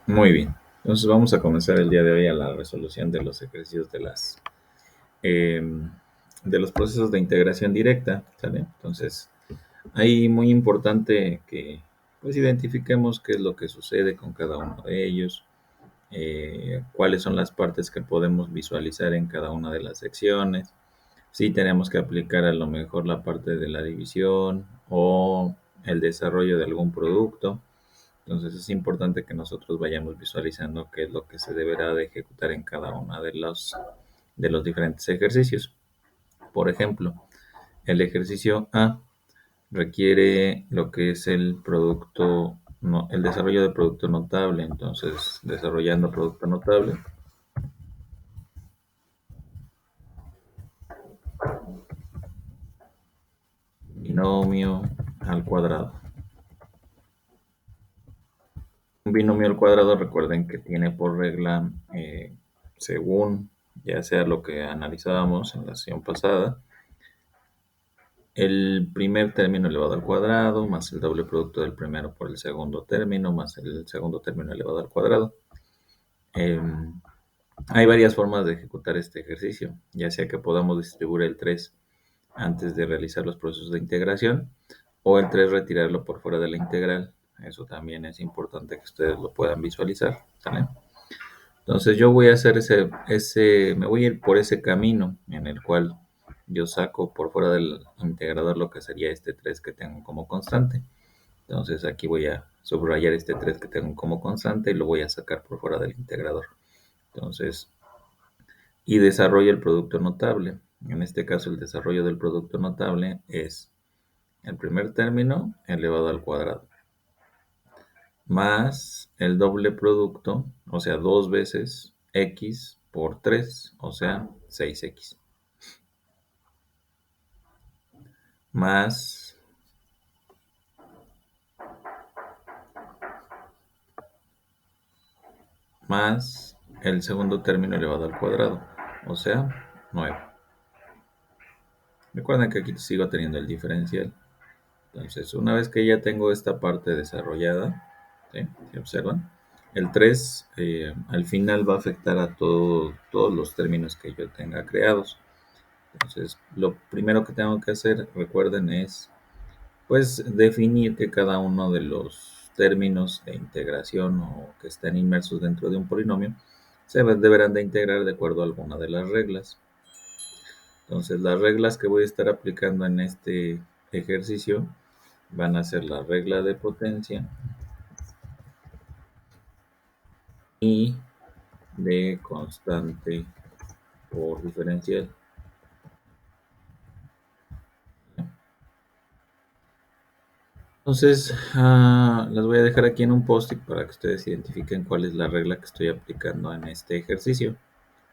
Muy bien. Entonces vamos a comenzar el día de hoy a la resolución de los ejercicios de los procesos de integración directa, ¿sale? Entonces, ahí muy importante que pues identifiquemos qué es lo que sucede con cada uno de ellos, cuáles son las partes que podemos visualizar en cada una de las secciones. Si tenemos que aplicar a lo mejor la parte de la división o el desarrollo de algún producto. Entonces es importante que nosotros vayamos visualizando qué es lo que se deberá de ejecutar en cada uno de los diferentes ejercicios. Por ejemplo, el ejercicio A requiere lo que es el producto, no, el desarrollo de producto notable. Entonces, desarrollando producto notable, binomio al cuadrado. Un binomio al cuadrado, recuerden que tiene por regla, según ya sea lo que analizábamos en la sesión pasada, el primer término elevado al cuadrado más el doble producto del primero por el segundo término más el segundo término elevado al cuadrado. Eh, Hay varias formas de ejecutar este ejercicio, ya sea que podamos distribuir el 3 antes de realizar los procesos de integración o el 3 retirarlo por fuera de la integral. Eso también es importante que ustedes lo puedan visualizar, ¿sale? Entonces yo voy a hacer me voy a ir por ese camino en el cual yo saco por fuera del integrador lo que sería este 3 que tengo como constante. Entonces aquí voy a subrayar este 3 que tengo como constante y lo voy a sacar por fuera del integrador. Entonces, y desarrollo el producto notable. En este caso el desarrollo del producto notable es el primer término elevado al cuadrado más el doble producto, o sea, dos veces x por 3, o sea, 6x, más el segundo término elevado al cuadrado, o sea, 9. Recuerden que aquí sigo teniendo el diferencial. Entonces, una vez que ya tengo esta parte desarrollada, ¿sí? ¿Sí observan? El 3 al final va a afectar a todos los términos que yo tenga creados. Entonces, lo primero que tengo que hacer, recuerden, es pues definir que cada uno de los términos de integración o que estén inmersos dentro de un polinomio deberán de integrar de acuerdo a alguna de las reglas. Entonces, las reglas que voy a estar aplicando en este ejercicio van a ser la regla de potencia y de constante por diferencial. Entonces, las voy a dejar aquí en un post-it para que ustedes identifiquen cuál es la regla que estoy aplicando en este ejercicio.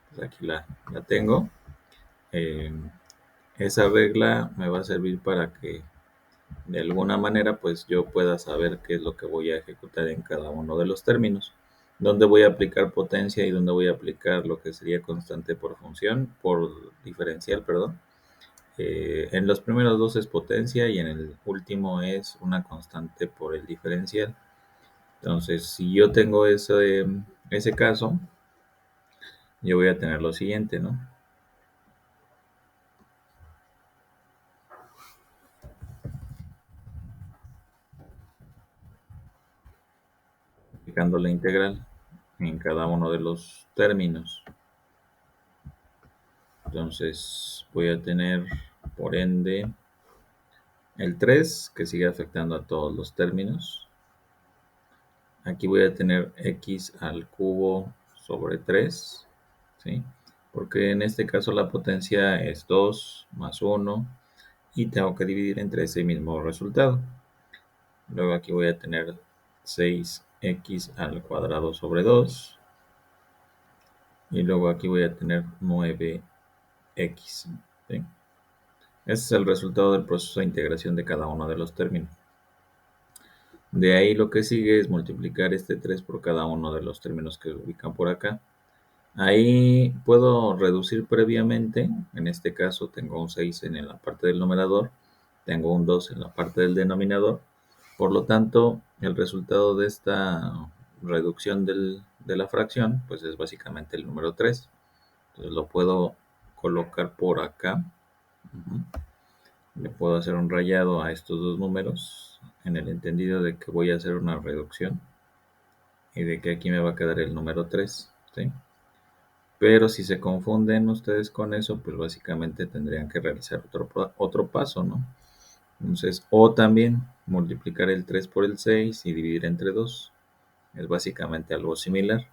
Pues aquí la tengo. Eh, Esa regla me va a servir para que de alguna manera pues yo pueda saber qué es lo que voy a ejecutar en cada uno de los términos, dónde voy a aplicar potencia y dónde voy a aplicar lo que sería constante por función, por diferencial, perdón. En los primeros dos es potencia y en el último es una constante por el diferencial. Entonces, si yo tengo ese caso, yo voy a tener lo siguiente, ¿no? Aplicando la integral en cada uno de los términos. Entonces voy a tener, por ende, el 3 que sigue afectando a todos los términos. Aquí voy a tener x al cubo sobre 3, ¿sí? Porque en este caso la potencia es 2 más 1 y tengo que dividir entre ese mismo resultado. Luego aquí voy a tener 6x al cuadrado sobre 2 y luego aquí voy a tener 9x, ¿sí? Ese es el resultado del proceso de integración de cada uno de los términos. De ahí lo que sigue es multiplicar este 3 por cada uno de los términos que se ubican por acá. Ahí puedo reducir previamente. En este caso tengo un 6 en la parte del numerador, tengo un 2 en la parte del denominador. Por lo tanto, el resultado reducción de la fracción, pues es básicamente el número 3. Entonces lo puedo colocar por acá. Le puedo hacer un rayado a estos dos números en el entendido de que voy a hacer una reducción y de que aquí me va a quedar el número 3, ¿sí? Pero si se confunden ustedes con eso, pues básicamente tendrían que realizar otro paso, ¿no? Entonces, o también multiplicar el 3 por el 6 y dividir entre 2. Es básicamente algo similar.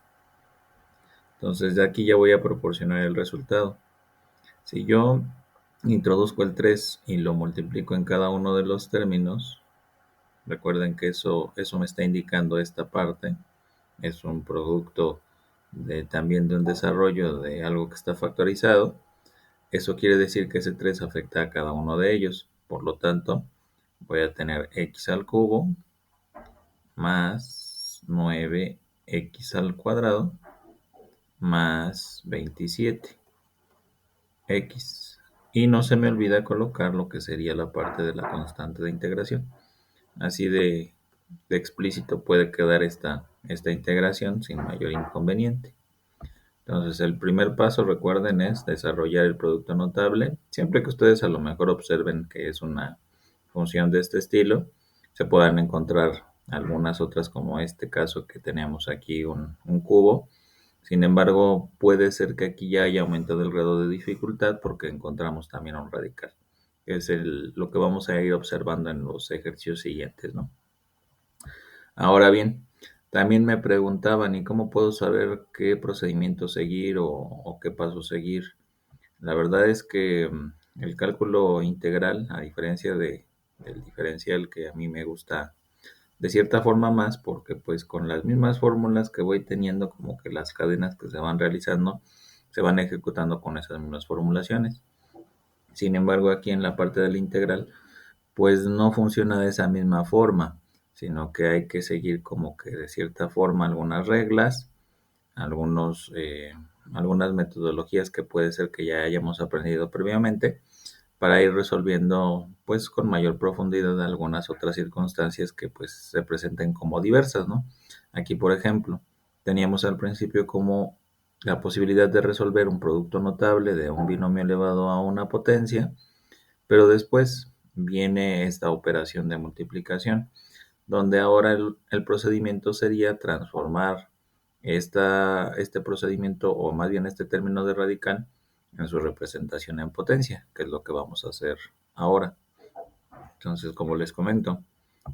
Entonces, de aquí ya voy a proporcionar el resultado. Si yo introduzco el 3 y lo multiplico en cada uno de los términos, recuerden que eso me está indicando esta parte. Es un producto también de un desarrollo de algo que está factorizado. Eso quiere decir que ese 3 afecta a cada uno de ellos. Por lo tanto, voy a tener x al cubo más 9x al cuadrado más 27x. Y no se me olvida colocar lo que sería la parte de la constante de integración. Así de explícito puede quedar esta integración sin mayor inconveniente. Entonces, el primer paso, recuerden, es desarrollar el producto notable. Siempre que ustedes a lo mejor observen que es una función de este estilo, se puedan encontrar algunas otras como este caso que tenemos aquí un cubo. Sin embargo, puede ser que aquí ya haya aumentado el grado de dificultad porque encontramos también un radical, que es lo que vamos a ir observando en los ejercicios siguientes, ¿no? Ahora bien, también me preguntaban, ¿y cómo puedo saber qué procedimiento seguir o qué paso seguir? La verdad es que el cálculo integral, a diferencia del diferencial que a mí me gusta de cierta forma más, porque pues con las mismas fórmulas que voy teniendo, como que las cadenas que se van realizando, se van ejecutando con esas mismas formulaciones. Sin embargo, aquí en la parte de la integral, pues no funciona de esa misma forma, sino que hay que seguir como que de cierta forma algunas reglas, algunos, algunas metodologías que puede ser que ya hayamos aprendido previamente para ir resolviendo pues con mayor profundidad algunas otras circunstancias que pues se presenten como diversas, ¿no? Aquí, por ejemplo, teníamos al principio como la posibilidad de resolver un producto notable de un binomio elevado a una potencia, pero después viene esta operación de multiplicación, donde ahora el procedimiento sería transformar este procedimiento, o más bien este término de radical, en su representación en potencia, que es lo que vamos a hacer ahora. Entonces, como les comento,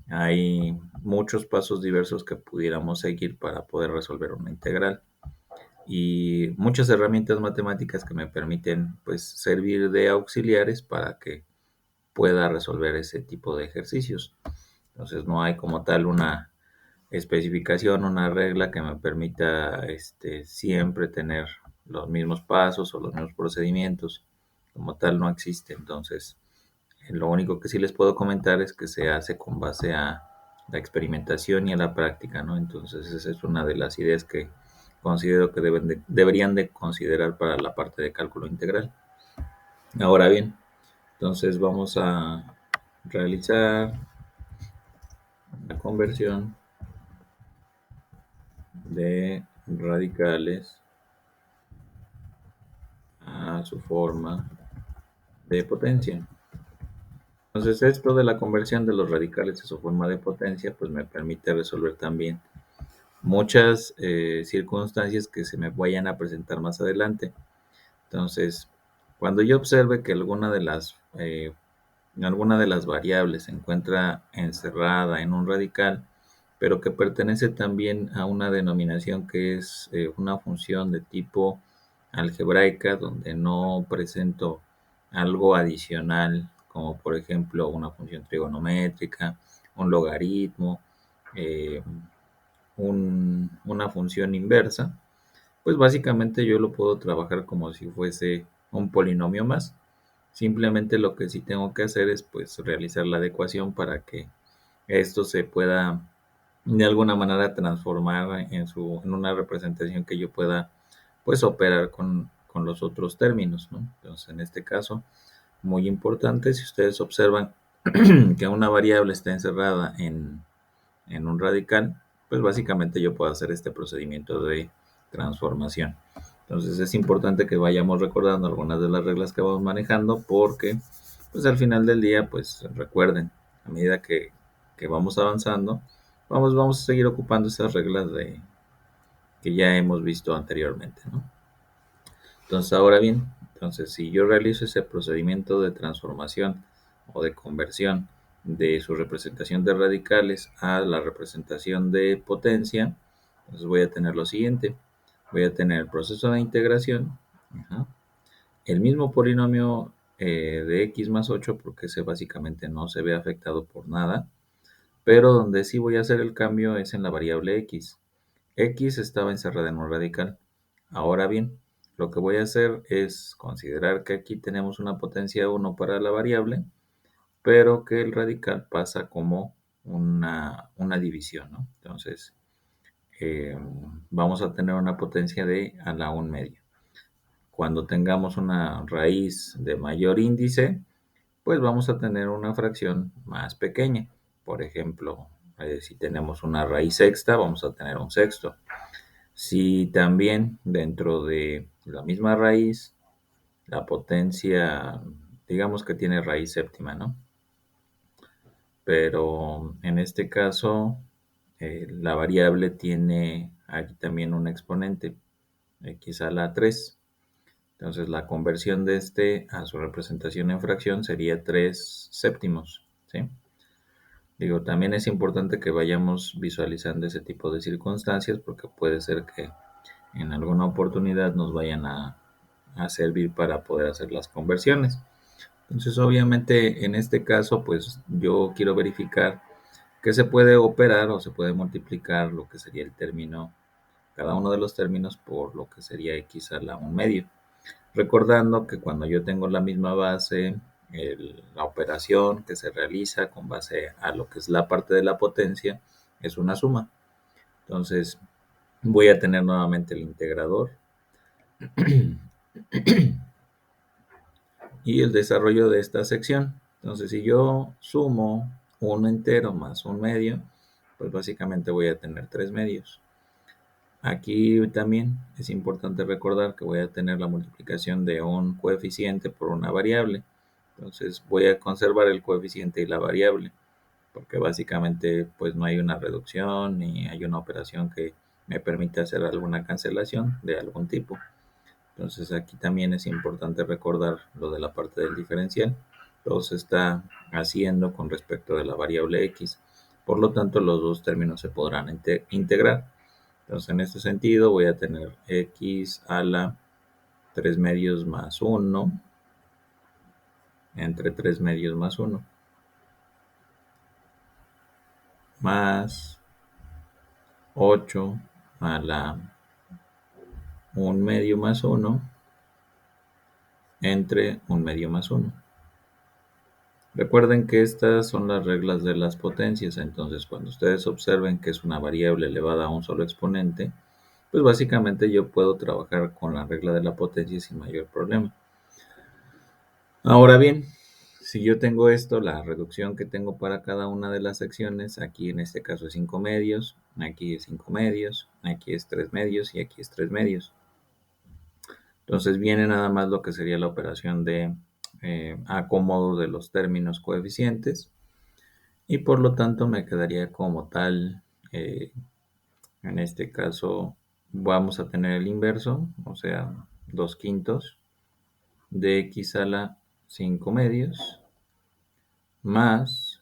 hay muchos pasos diversos que pudiéramos seguir para poder resolver una integral y muchas herramientas matemáticas que me permiten pues servir de auxiliares para que pueda resolver ese tipo de ejercicios. Entonces no hay como tal una especificación, una regla que me permita siempre tener los mismos pasos o los mismos procedimientos. Como tal no existe. Entonces, lo único que sí les puedo comentar es que se hace con base a la experimentación y a la práctica, ¿no? Entonces, esa es una de las ideas que considero que deberían de considerar para la parte de cálculo integral. Ahora bien, entonces vamos a realizar la conversión de radicales a su forma de potencia. Entonces esto de la conversión de los radicales a su forma de potencia pues me permite resolver también muchas circunstancias que se me vayan a presentar más adelante. Entonces, cuando yo observe que alguna de las variables se encuentra encerrada en un radical, pero que pertenece también a una denominación que es una función de tipo algebraica, donde no presento algo adicional, como por ejemplo una función trigonométrica, un logaritmo, eh, una función inversa, pues básicamente yo lo puedo trabajar como si fuese un polinomio más. Simplemente lo que sí tengo que hacer es pues realizar la adecuación para que esto se pueda de alguna manera transformar en una representación que yo pueda pues operar con los otros términos, ¿no? Entonces en este caso, muy importante, si ustedes observan que una variable está encerrada en un radical, pues básicamente yo puedo hacer este procedimiento de transformación. Entonces es importante que vayamos recordando algunas de las reglas que vamos manejando porque pues al final del día, pues recuerden, a medida que vamos avanzando, vamos a seguir ocupando esas reglas que ya hemos visto anteriormente, ¿no? Entonces, ahora bien, entonces si yo realizo ese procedimiento de transformación o de conversión de su representación de radicales a la representación de potencia, entonces voy a tener lo siguiente. Voy a tener el proceso de integración, ajá, el mismo polinomio de x más 8, porque ese básicamente no se ve afectado por nada, pero donde sí voy a hacer el cambio es en la variable x. X estaba encerrada en un radical. Ahora bien, lo que voy a hacer es considerar que aquí tenemos una potencia 1 para la variable, pero que el radical pasa como una división, ¿no? Entonces, eh, vamos a tener una potencia de a la 1 medio. Cuando tengamos una raíz de mayor índice, pues vamos a tener una fracción más pequeña. Por ejemplo, si tenemos una raíz sexta, vamos a tener un sexto. Si también dentro de la misma raíz, la potencia, digamos que tiene raíz séptima, ¿no? Pero en este caso, la variable tiene aquí también un exponente, x a la 3. Entonces la conversión de este a su representación en fracción sería 3 séptimos, ¿sí? Digo, también es importante que vayamos visualizando ese tipo de circunstancias porque puede ser que en alguna oportunidad nos vayan a servir para poder hacer las conversiones. Entonces, obviamente, en este caso, pues yo quiero verificar que se puede operar o se puede multiplicar lo que sería el término, cada uno de los términos por lo que sería x a la 1 medio. Recordando que cuando yo tengo la misma base, la operación que se realiza con base a lo que es la parte de la potencia es una suma. Entonces, voy a tener nuevamente el integrador y el desarrollo de esta sección. Entonces, si yo sumo un entero más un medio, pues básicamente voy a tener 3 medios. Aquí también es importante recordar que voy a tener la multiplicación de un coeficiente por una variable. Entonces voy a conservar el coeficiente y la variable, porque básicamente pues no hay una reducción ni hay una operación que me permita hacer alguna cancelación de algún tipo. Entonces aquí también es importante recordar lo de la parte del diferencial. Todo se está haciendo con respecto de la variable x. Por lo tanto, los dos términos se podrán integrar. Entonces, en este sentido, voy a tener x a la 3 medios más 1 entre 3 medios más 1 más 8 a la 1 medio más 1 entre 1 medio más 1. Recuerden que estas son las reglas de las potencias, entonces cuando ustedes observen que es una variable elevada a un solo exponente, pues básicamente yo puedo trabajar con la regla de la potencia sin mayor problema. Ahora bien, si yo tengo esto, la reducción que tengo para cada una de las secciones, aquí en este caso es 5 medios, aquí es 5 medios, aquí es 3 medios y aquí es 3 medios. Entonces viene nada más lo que sería la operación de acomodo de los términos coeficientes y por lo tanto me quedaría como tal, en este caso vamos a tener el inverso, o sea, 2 quintos de x a la 5 medios más,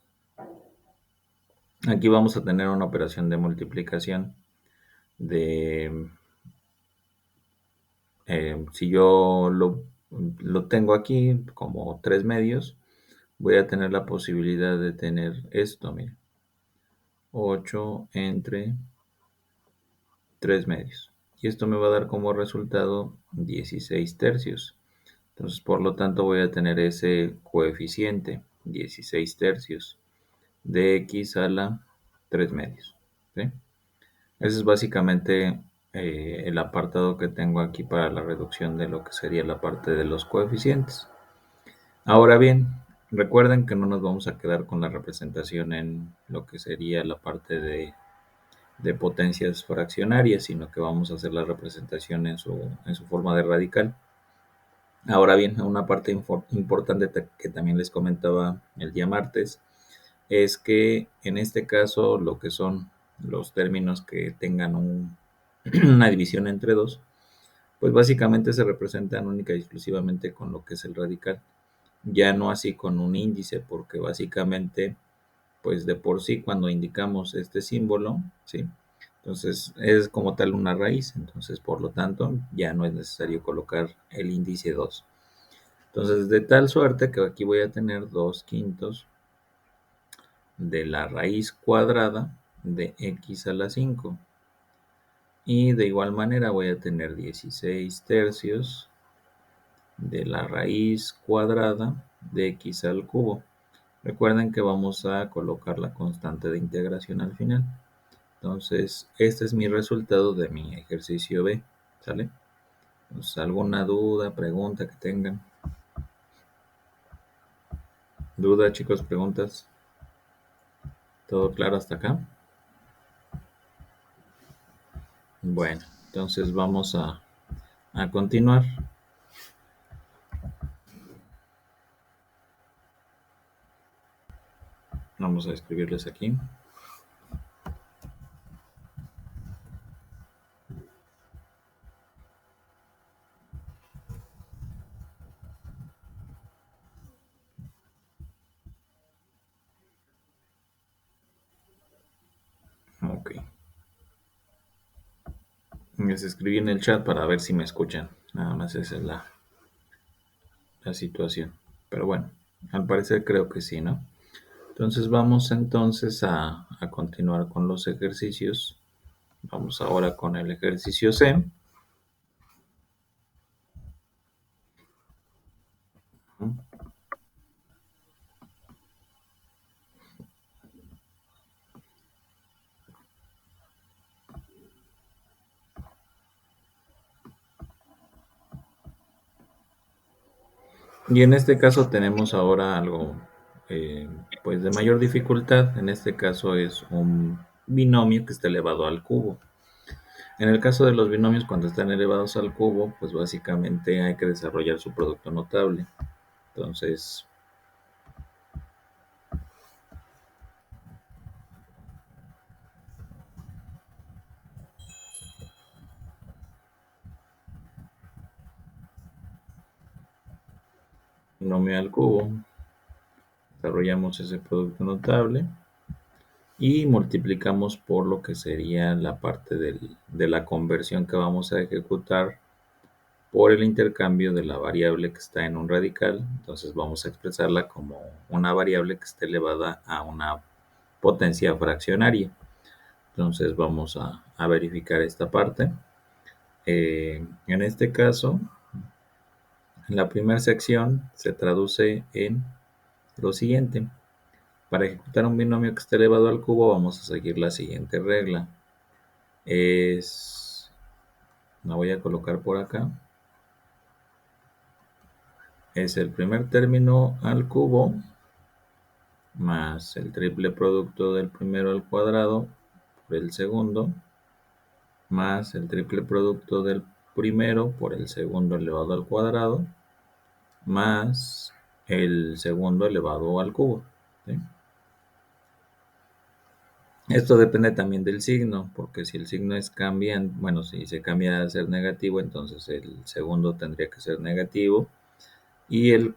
aquí vamos a tener una operación de multiplicación de, si yo lo tengo aquí como 3 medios, voy a tener la posibilidad de tener esto, miren, 8 entre 3 medios. Y esto me va a dar como resultado 16 tercios. Entonces, por lo tanto, voy a tener ese coeficiente, 16 tercios, de x a la 3 medios. ¿Sí? Ese es básicamente el apartado que tengo aquí para la reducción de lo que sería la parte de los coeficientes. Ahora bien, recuerden que no nos vamos a quedar con la representación en lo que sería la parte de de potencias fraccionarias, sino que vamos a hacer la representación en su forma de radical. Ahora bien, una parte importante que también les comentaba el día martes es que en este caso lo que son los términos que tengan una división entre dos, pues básicamente se representan única y exclusivamente con lo que es el radical, ya no así con un índice, porque básicamente pues de por sí cuando indicamos este símbolo, ¿sí? Entonces es como tal una raíz, entonces por lo tanto ya no es necesario colocar el índice 2. Entonces de tal suerte que aquí voy a tener 2/5 de la raíz cuadrada de x a la 5. Y de igual manera voy a tener 16/3 de la raíz cuadrada de x al cubo. Recuerden que vamos a colocar la constante de integración al final. Entonces, este es mi resultado de mi ejercicio B, ¿sale? Entonces, ¿alguna duda, pregunta que tengan? ¿Duda, chicos, preguntas? ¿Todo claro hasta acá? Bueno, entonces vamos a continuar. Vamos a escribirles aquí. Ok. Les escribí en el chat para ver si me escuchan. Nada más esa es la situación. Pero bueno, al parecer creo que sí, ¿no? Entonces vamos entonces a continuar con los ejercicios. Vamos ahora con el ejercicio C. Y en este caso tenemos ahora algo pues de mayor dificultad. En este caso es un binomio que está elevado al cubo. En el caso de los binomios cuando están elevados al cubo, pues básicamente hay que desarrollar su producto notable. Entonces, binomio al cubo, desarrollamos ese producto notable y multiplicamos por lo que sería la parte de la conversión que vamos a ejecutar por el intercambio de la variable que está en un radical. Entonces vamos a expresarla como una variable que esté elevada a una potencia fraccionaria. Entonces vamos a verificar esta parte. En este caso, la primera sección se traduce en lo siguiente. Para ejecutar un binomio que esté elevado al cubo vamos a seguir la siguiente regla. La voy a colocar por acá. Es el primer término al cubo más el triple producto del primero al cuadrado por el segundo más el triple producto del primero por el segundo elevado al cuadrado más el segundo elevado al cubo, ¿sí? Esto depende también del signo, porque si el signo es cambiante, bueno, si se cambia a ser negativo, entonces el segundo tendría que ser negativo y el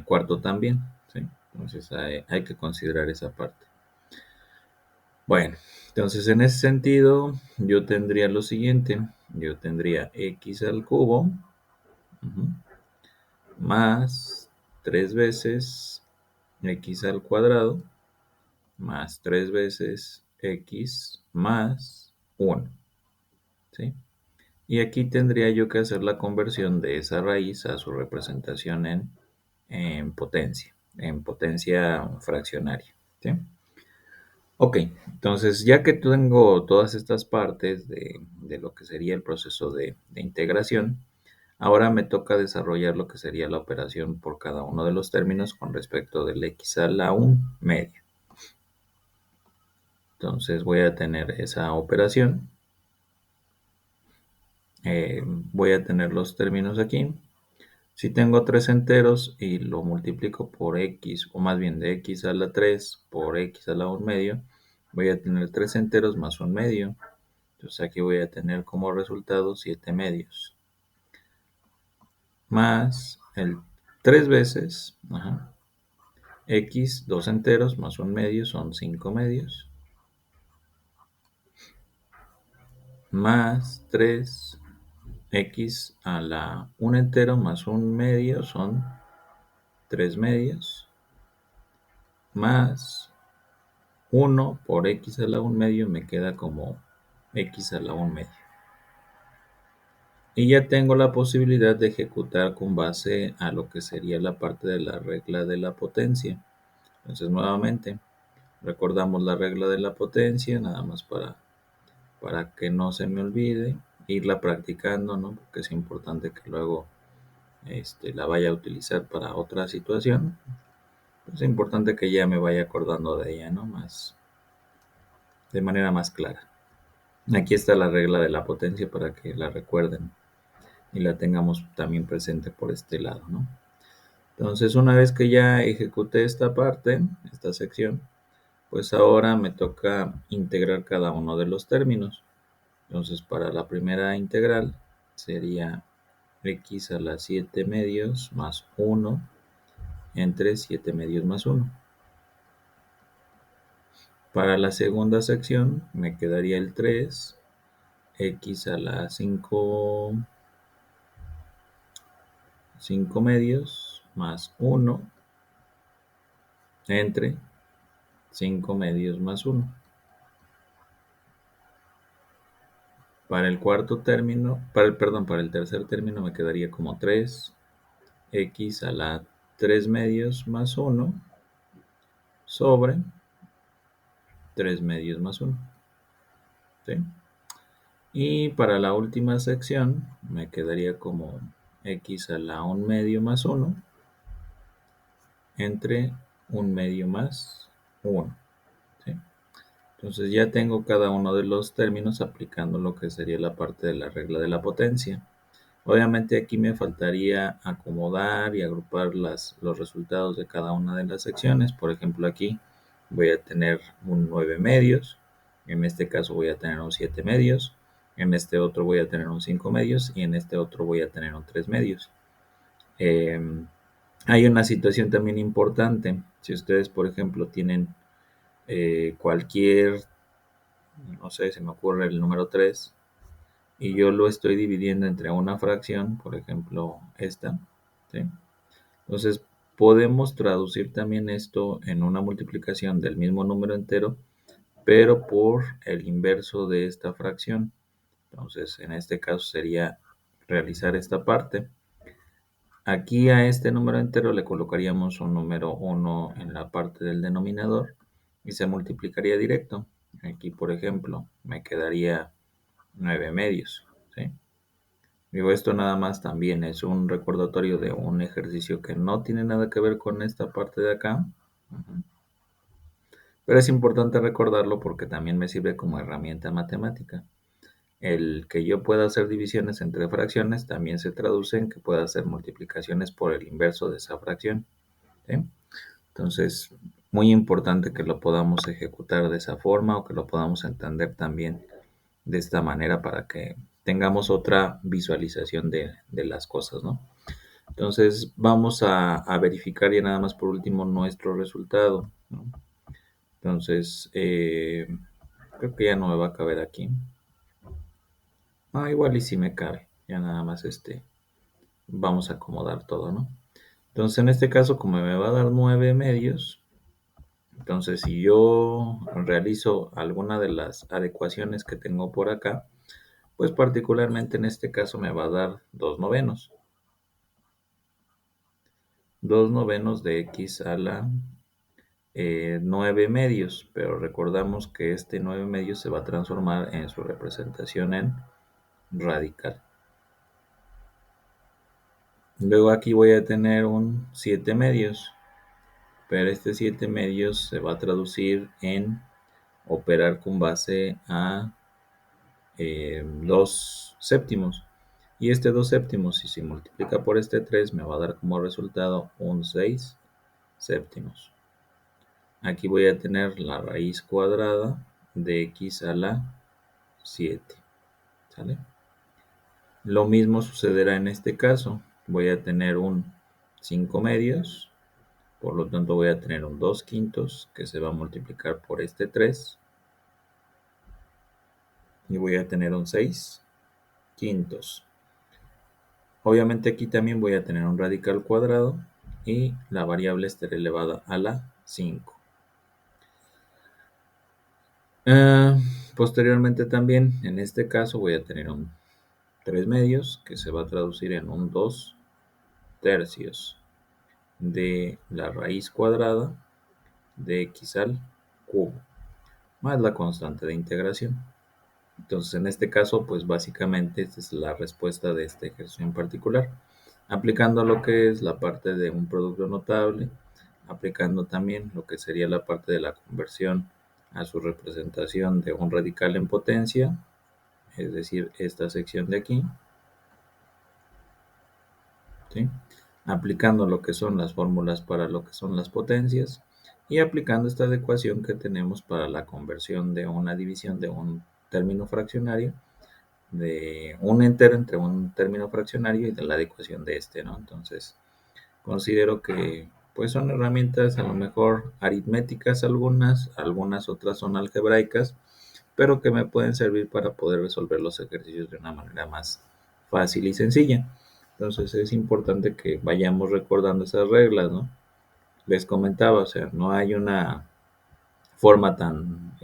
cuarto también, ¿sí? Entonces hay que considerar esa parte. Bueno, entonces en ese sentido yo tendría lo siguiente, yo tendría x al cubo más 3 veces x al cuadrado más 3 veces x más 1, ¿sí? Y aquí tendría yo que hacer la conversión de esa raíz a su representación en potencia fraccionaria, ¿sí? Ok, entonces ya que tengo todas estas partes de lo que sería el proceso de integración, ahora me toca desarrollar lo que sería la operación por cada uno de los términos con respecto del x a la 1 media. Entonces voy a tener esa operación. Voy a tener los términos aquí. Si tengo 3 enteros y lo multiplico por x, o más bien de x a la 3 por x a la 1 medio, voy a tener 3 enteros más 1 medio. Entonces aquí voy a tener como resultado 7 medios. Más el 3 veces, x, 2 enteros más 1 medio son 5 medios. Más 3 x a la 1 entero más 1 medio son 3 medios. Más 1 por x a la 1 medio me queda como x a la 1 medio. Y ya tengo la posibilidad de ejecutar con base a lo que sería la parte de la regla de la potencia. Entonces nuevamente recordamos la regla de la potencia, nada más para que no se me olvide, irla practicando, ¿no? Porque es importante que luego la vaya a utilizar para otra situación. Es importante que ya me vaya acordando de ella, ¿no? De manera más clara. Aquí está la regla de la potencia para que la recuerden y la tengamos también presente por este lado, ¿no? Entonces, una vez que ya ejecuté esta parte, esta sección, pues ahora me toca integrar cada uno de los términos. Entonces, para la primera integral sería x a la 7 medios más 1 entre 7 medios más 1. Para la segunda sección me quedaría el 3, x a la 5 medios más 1 entre 5 medios más 1. Para el cuarto término, para el tercer término me quedaría como 3 x a la 3 medios más 1 sobre 3 medios más 1. ¿Sí? Y para la última sección me quedaría como x a la 1 medio más 1 entre 1 medio más 1. ¿Sí? Entonces ya tengo cada uno de los términos aplicando lo que sería la parte de la regla de la potencia. Obviamente aquí me faltaría acomodar y agrupar los resultados de cada una de las secciones. Por ejemplo, aquí voy a tener un 9 medios, en este caso voy a tener un 7 medios, en este otro voy a tener un 5 medios y en este otro voy a tener un 3 medios. Hay una situación también importante. Si ustedes, por ejemplo, tienen cualquier, no sé, se me ocurre el número 3, y yo lo estoy dividiendo entre una fracción, por ejemplo, esta, ¿sí? Entonces, podemos traducir también esto en una multiplicación del mismo número entero, pero por el inverso de esta fracción. Entonces, en este caso sería realizar esta parte. Aquí a este número entero le colocaríamos un número 1 en la parte del denominador y se multiplicaría directo. Aquí, por ejemplo, me quedaría 9 medios, ¿sí? Digo, esto nada más también es un recordatorio de un ejercicio que no tiene nada que ver con esta parte de acá. Pero es importante recordarlo porque también me sirve como herramienta matemática. El que yo pueda hacer divisiones entre fracciones también se traduce en que pueda hacer multiplicaciones por el inverso de esa fracción, ¿sí? Entonces, muy importante que lo podamos ejecutar de esa forma o que lo podamos entender también de esta manera para que tengamos otra visualización de las cosas, ¿no? Entonces vamos a verificar ya nada más por último nuestro resultado, ¿no? Entonces, creo que ya no me va a caber aquí. Igual y si me cabe. Ya nada más vamos a acomodar todo, ¿no? Entonces en este caso, como me va a dar 9 medios, entonces si yo realizo alguna de las adecuaciones que tengo por acá, pues particularmente en este caso me va a dar 2 novenos. 2 novenos de x a la 9 medios, pero recordamos que este 9 medios se va a transformar en su representación en radical. Luego aquí voy a tener un 7 medios, pero este 7 medios se va a traducir en operar con base a 2 séptimos. Y este 2 séptimos, si se multiplica por este 3, me va a dar como resultado un 6 séptimos. Aquí voy a tener la raíz cuadrada de x a la 7. ¿Sale? Lo mismo sucederá en este caso. Voy a tener un 5 medios, por lo tanto voy a tener un 2 quintos que se va a multiplicar por este 3 y voy a tener un 6 quintos. Obviamente aquí también voy a tener un radical cuadrado y la variable estará elevada a la 5. Posteriormente también, en este caso, voy a tener un 3 medios que se va a traducir en un 2 tercios de la raíz cuadrada de x al cubo, más la constante de integración. Entonces, en este caso, pues básicamente esta es la respuesta de este ejercicio en particular, aplicando lo que es la parte de un producto notable, aplicando también lo que sería la parte de la conversión a su representación de un radical en potencia, es decir, esta sección de aquí, ¿sí? Aplicando lo que son las fórmulas para lo que son las potencias y aplicando esta ecuación que tenemos para la conversión de una división de un término fraccionario, de un entero entre un término fraccionario y de la adecuación de este, ¿no? Entonces, considero que pues son herramientas a lo mejor aritméticas algunas otras son algebraicas, pero que me pueden servir para poder resolver los ejercicios de una manera más fácil y sencilla. Entonces es importante que vayamos recordando esas reglas, ¿no? Les comentaba, o sea, no hay una forma tan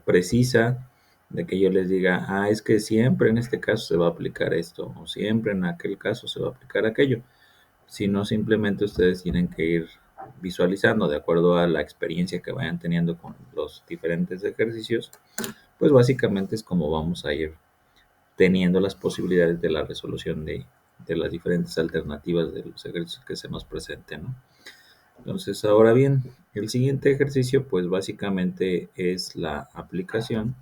precisa de que yo les diga, es que siempre en este caso se va a aplicar esto, o siempre en aquel caso se va a aplicar aquello, sino simplemente ustedes tienen que ir visualizando de acuerdo a la experiencia que vayan teniendo con los diferentes ejercicios, pues básicamente es como vamos a ir teniendo las posibilidades de la resolución de las diferentes alternativas de los ejercicios que se nos presenten, ¿no? Entonces, ahora bien, el siguiente ejercicio, pues básicamente es la aplicación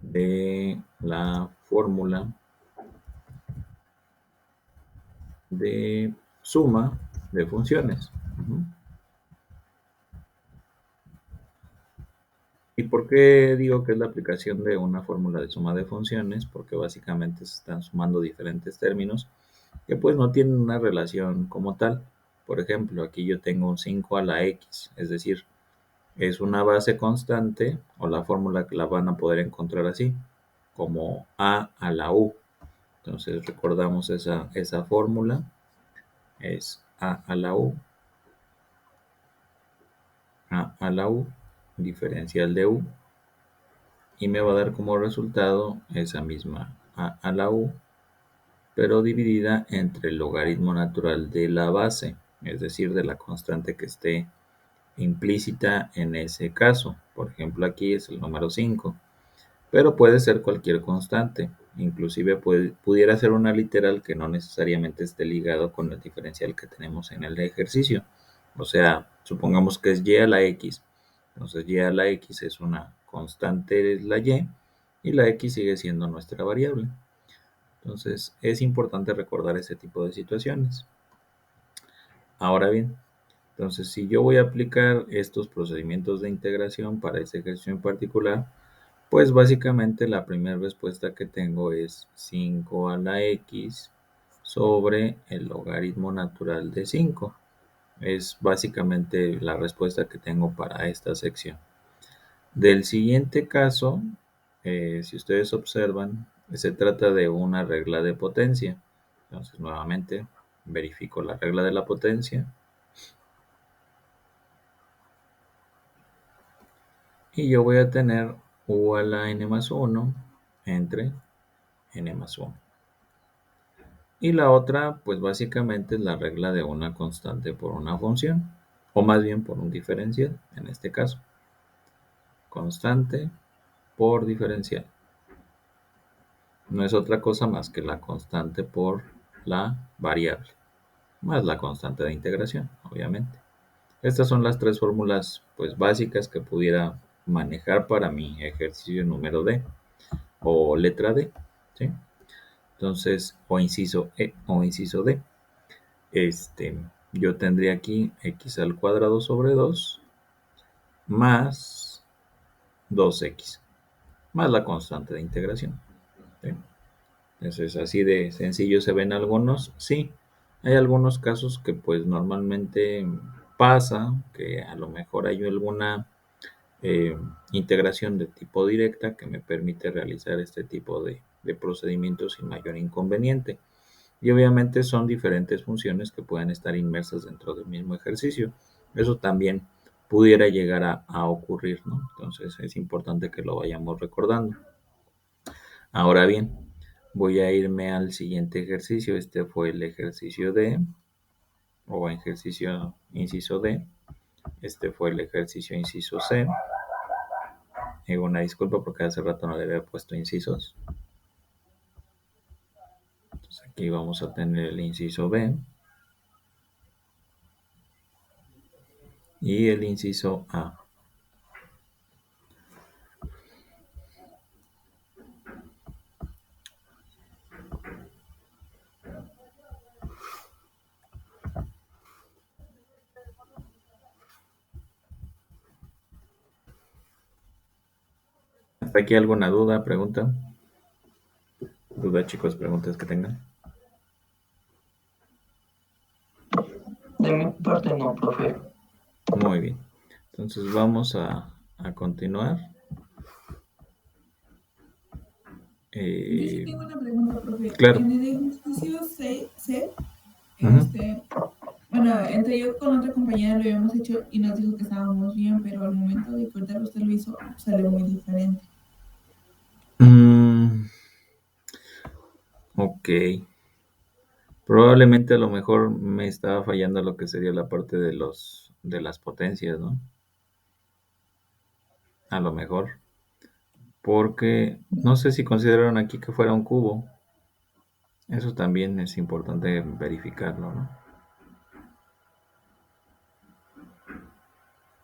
de la fórmula de suma de funciones. ¿Y por qué digo que es la aplicación de una fórmula de suma de funciones? Porque básicamente se están sumando diferentes términos que pues no tienen una relación como tal. Por ejemplo, aquí yo tengo un 5 a la x, es decir, es una base constante o la fórmula que la van a poder encontrar así, como a la u. Entonces recordamos esa fórmula, es a la u, a la u, diferencial de u, y me va a dar como resultado esa misma a la u, pero dividida entre el logaritmo natural de la base, es decir, de la constante que esté implícita en ese caso. Por ejemplo, aquí es el número 5, pero puede ser cualquier constante. Inclusive pudiera ser una literal que no necesariamente esté ligado con el diferencial que tenemos en el ejercicio. O sea, supongamos que es y a la x. Entonces y a la x es una constante, es la y la x sigue siendo nuestra variable. Entonces es importante recordar ese tipo de situaciones. Ahora bien, entonces si yo voy a aplicar estos procedimientos de integración para ese ejercicio en particular, pues básicamente la primera respuesta que tengo es 5 a la x sobre el logaritmo natural de 5. Es básicamente la respuesta que tengo para esta sección. Del siguiente caso, si ustedes observan, se trata de una regla de potencia. Entonces nuevamente verifico la regla de la potencia y yo voy a tener u a la n más 1 entre n más 1. Y la otra, pues básicamente es la regla de una constante por una función, o más bien por un diferencial, en este caso. Constante por diferencial. No es otra cosa más que la constante por la variable, más la constante de integración, obviamente. Estas son las tres fórmulas pues básicas que pudiera manejar para mi ejercicio número D o letra D, ¿sí? Entonces, o inciso E o inciso D. Yo tendría aquí x al cuadrado sobre 2 más 2x, más la constante de integración, ¿sí? Entonces, así de sencillo se ven algunos. Sí, hay algunos casos que pues normalmente pasa que a lo mejor hay alguna eh, integración de tipo directa que me permite realizar este tipo de procedimientos sin mayor inconveniente. Y obviamente son diferentes funciones que pueden estar inmersas dentro del mismo ejercicio. Eso también pudiera llegar a ocurrir, ¿no? Entonces es importante que lo vayamos recordando. Ahora bien, voy a irme al siguiente ejercicio. Este fue el ejercicio D o ejercicio inciso D. Este fue el ejercicio inciso C. Una disculpa porque hace rato no le había puesto incisos. Entonces aquí vamos a tener el inciso B y el inciso A. ¿Hasta aquí alguna duda, pregunta? ¿Duda, chicos, preguntas que tengan? De mi parte no, profe. Muy bien. Entonces vamos a continuar. Yo sí tengo una pregunta, profe. Claro. En el ejercicio C, Ujú. bueno, entre yo con otra compañera lo habíamos hecho y nos dijo que estábamos bien, pero al momento de que ahorita usted lo hizo, salió muy diferente. Ok. Probablemente a lo mejor me estaba fallando lo que sería la parte de las potencias, ¿no? A lo mejor. Porque no sé si consideraron aquí que fuera un cubo. Eso también es importante verificarlo, ¿no?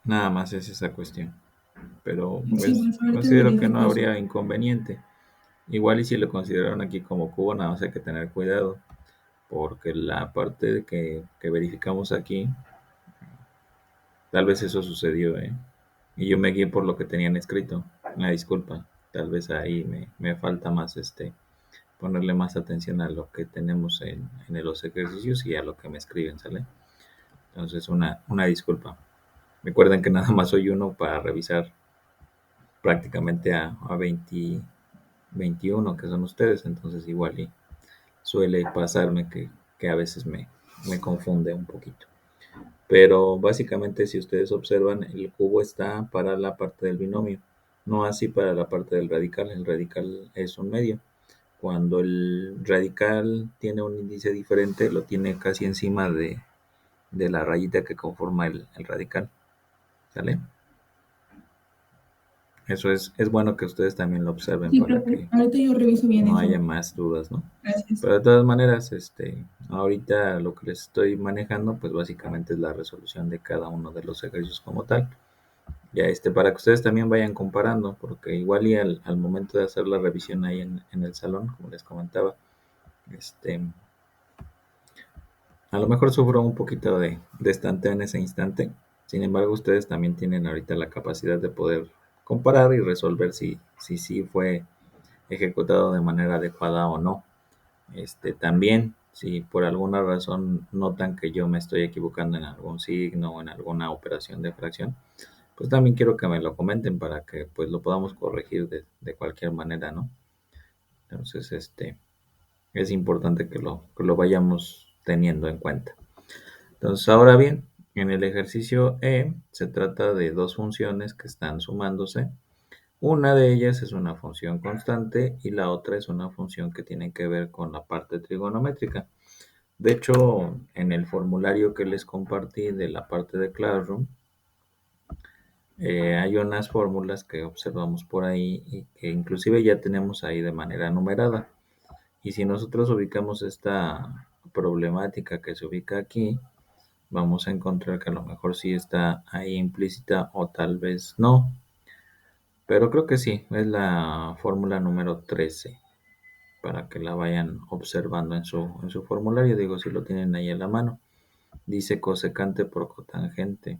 Nada más es esa cuestión. Pero Sí, pues por favor, te considero que no verifico eso. habría inconveniente. Igual y si lo consideraron aquí como cubo, nada más hay que tener cuidado. Porque la parte que verificamos aquí, tal vez eso sucedió, ¿eh? Y yo me guié por lo que tenían escrito. Una disculpa. Tal vez ahí me falta más ponerle más atención a lo que tenemos en los ejercicios y a lo que me escriben, ¿sale? Entonces, una disculpa. Recuerden que nada más soy uno para revisar prácticamente a 20, 21 que son ustedes, entonces igual y suele pasarme que a veces me confunde un poquito. Pero básicamente si ustedes observan, el cubo está para la parte del binomio, no así para la parte del radical. El radical es un medio. Cuando el radical tiene un índice diferente, lo tiene casi encima de la rayita que conforma el radical. ¿Sale? Eso es bueno que ustedes también lo observen Sí, para profe, que ahorita yo reviso bien no haya eso. más dudas, ¿no? Gracias. Pero de todas maneras, ahorita lo que les estoy manejando, pues básicamente es la resolución de cada uno de los ejercicios como tal. Ya para que ustedes también vayan comparando, porque igual y al momento de hacer la revisión ahí en el salón, como les comentaba, este, a lo mejor sufro un poquito de estanteo en ese instante. Sin embargo, ustedes también tienen ahorita la capacidad de poder comparar y resolver si sí fue ejecutado de manera adecuada o no. También, si por alguna razón notan que yo me estoy equivocando en algún signo o en alguna operación de fracción, pues también quiero que me lo comenten para que pues lo podamos corregir de cualquier manera, ¿no? Entonces, es importante que lo vayamos teniendo en cuenta. Entonces, ahora bien, en el ejercicio E se trata de dos funciones que están sumándose. Una de ellas es una función constante y la otra es una función que tiene que ver con la parte trigonométrica. De hecho, en el formulario que les compartí de la parte de Classroom, hay unas fórmulas que observamos por ahí y que inclusive ya tenemos ahí de manera numerada. Y si nosotros ubicamos esta problemática que se ubica aquí, vamos a encontrar que a lo mejor sí está ahí implícita o tal vez no. Pero creo que sí, es la fórmula número 13, para que la vayan observando en su formulario. Digo, si lo tienen ahí a la mano. Dice cosecante por cotangente.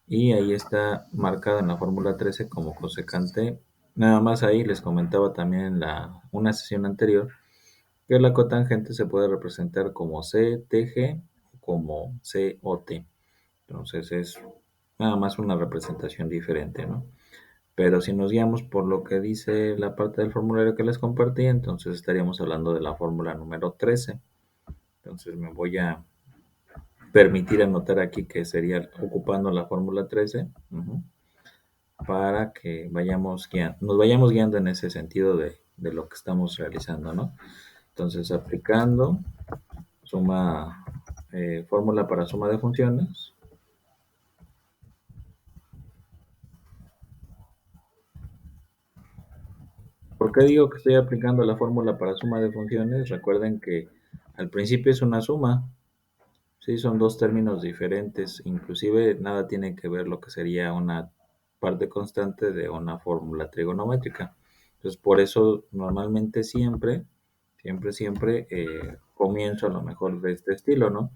Y ahí está marcada en la fórmula 13 como cosecante. Nada más ahí les comentaba también en una sesión anterior que la cotangente se puede representar como CTG o como COT. Entonces es nada más una representación diferente, ¿no? Pero si nos guiamos por lo que dice la parte del formulario que les compartí, entonces estaríamos hablando de la fórmula número 13. Entonces me voy a permitir anotar aquí que sería ocupando la fórmula 13, para que nos vayamos guiando en ese sentido de lo que estamos realizando, ¿no? Entonces, aplicando fórmula para suma de funciones. ¿Por qué digo que estoy aplicando la fórmula para suma de funciones? Recuerden que al principio es una suma, ¿sí? Son dos términos diferentes, inclusive nada tiene que ver lo que sería una parte constante de una fórmula trigonométrica. Entonces, por eso normalmente siempre comienzo a lo mejor de este estilo, ¿no?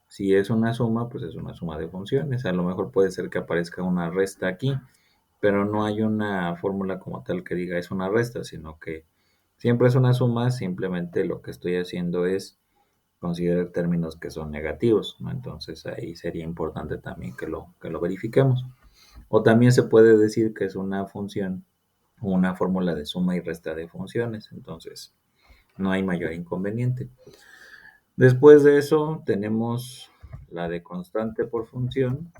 Si es una suma, pues es una suma de funciones. A lo mejor puede ser que aparezca una resta aquí, pero no hay una fórmula como tal que diga es una resta, sino que siempre es una suma, simplemente lo que estoy haciendo es considerar términos que son negativos, ¿no? Entonces ahí sería importante también que lo verifiquemos. O también se puede decir que es una función o una fórmula de suma y resta de funciones, entonces no hay mayor inconveniente. Después de eso tenemos la de constante por función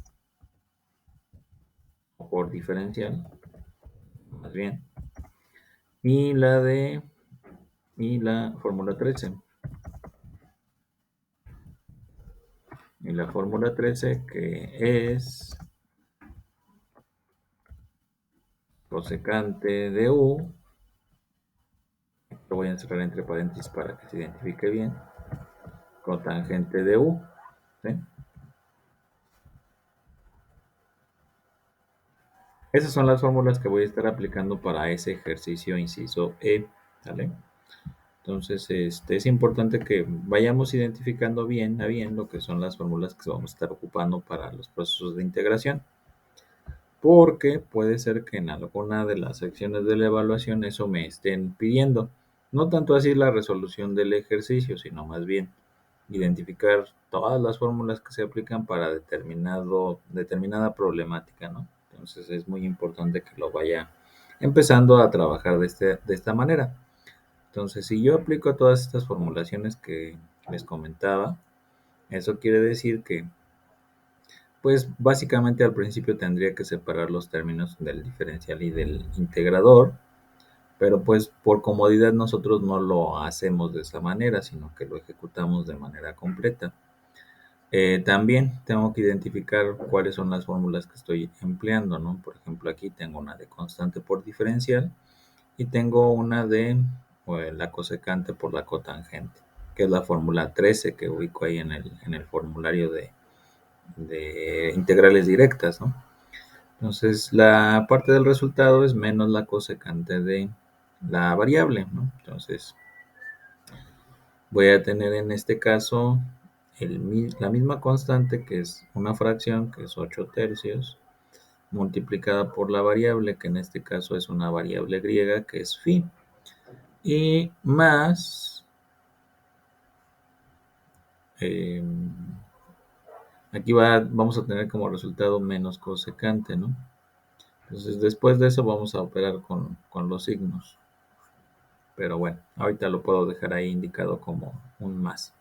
o por diferencial, más bien, y la fórmula 13. Y la fórmula 13 que es cosecante de U, lo voy a encerrar entre paréntesis para que se identifique bien, cotangente de U, ¿sí? Esas son las fórmulas que voy a estar aplicando para ese ejercicio inciso E, ¿vale? Entonces, es importante que vayamos identificando bien a bien lo que son las fórmulas que vamos a estar ocupando para los procesos de integración, porque puede ser que en alguna de las secciones de la evaluación eso me estén pidiendo. No tanto así la resolución del ejercicio, sino más bien identificar todas las fórmulas que se aplican para determinada problemática, ¿no? Entonces es muy importante que lo vaya empezando a trabajar de esta manera. Entonces, si yo aplico todas estas formulaciones que les comentaba, eso quiere decir que, pues básicamente al principio tendría que separar los términos del diferencial y del integrador, pero pues por comodidad nosotros no lo hacemos de esa manera, sino que lo ejecutamos de manera completa. También tengo que identificar cuáles son las fórmulas que estoy empleando, ¿no? Por ejemplo, aquí tengo una de constante por diferencial y tengo una de la cosecante por la cotangente, que es la fórmula 13 que ubico ahí en el formulario de integrales directas, ¿no? Entonces, la parte del resultado es menos la cosecante de la variable, ¿no? Entonces, voy a tener en este caso la misma constante, que es una fracción, que es 8 tercios, multiplicada por la variable, que en este caso es una variable griega, que es phi, y más, aquí vamos a tener como resultado menos cosecante, ¿no? Entonces, después de eso vamos a operar con los signos. Pero bueno, ahorita lo puedo dejar ahí indicado como un más.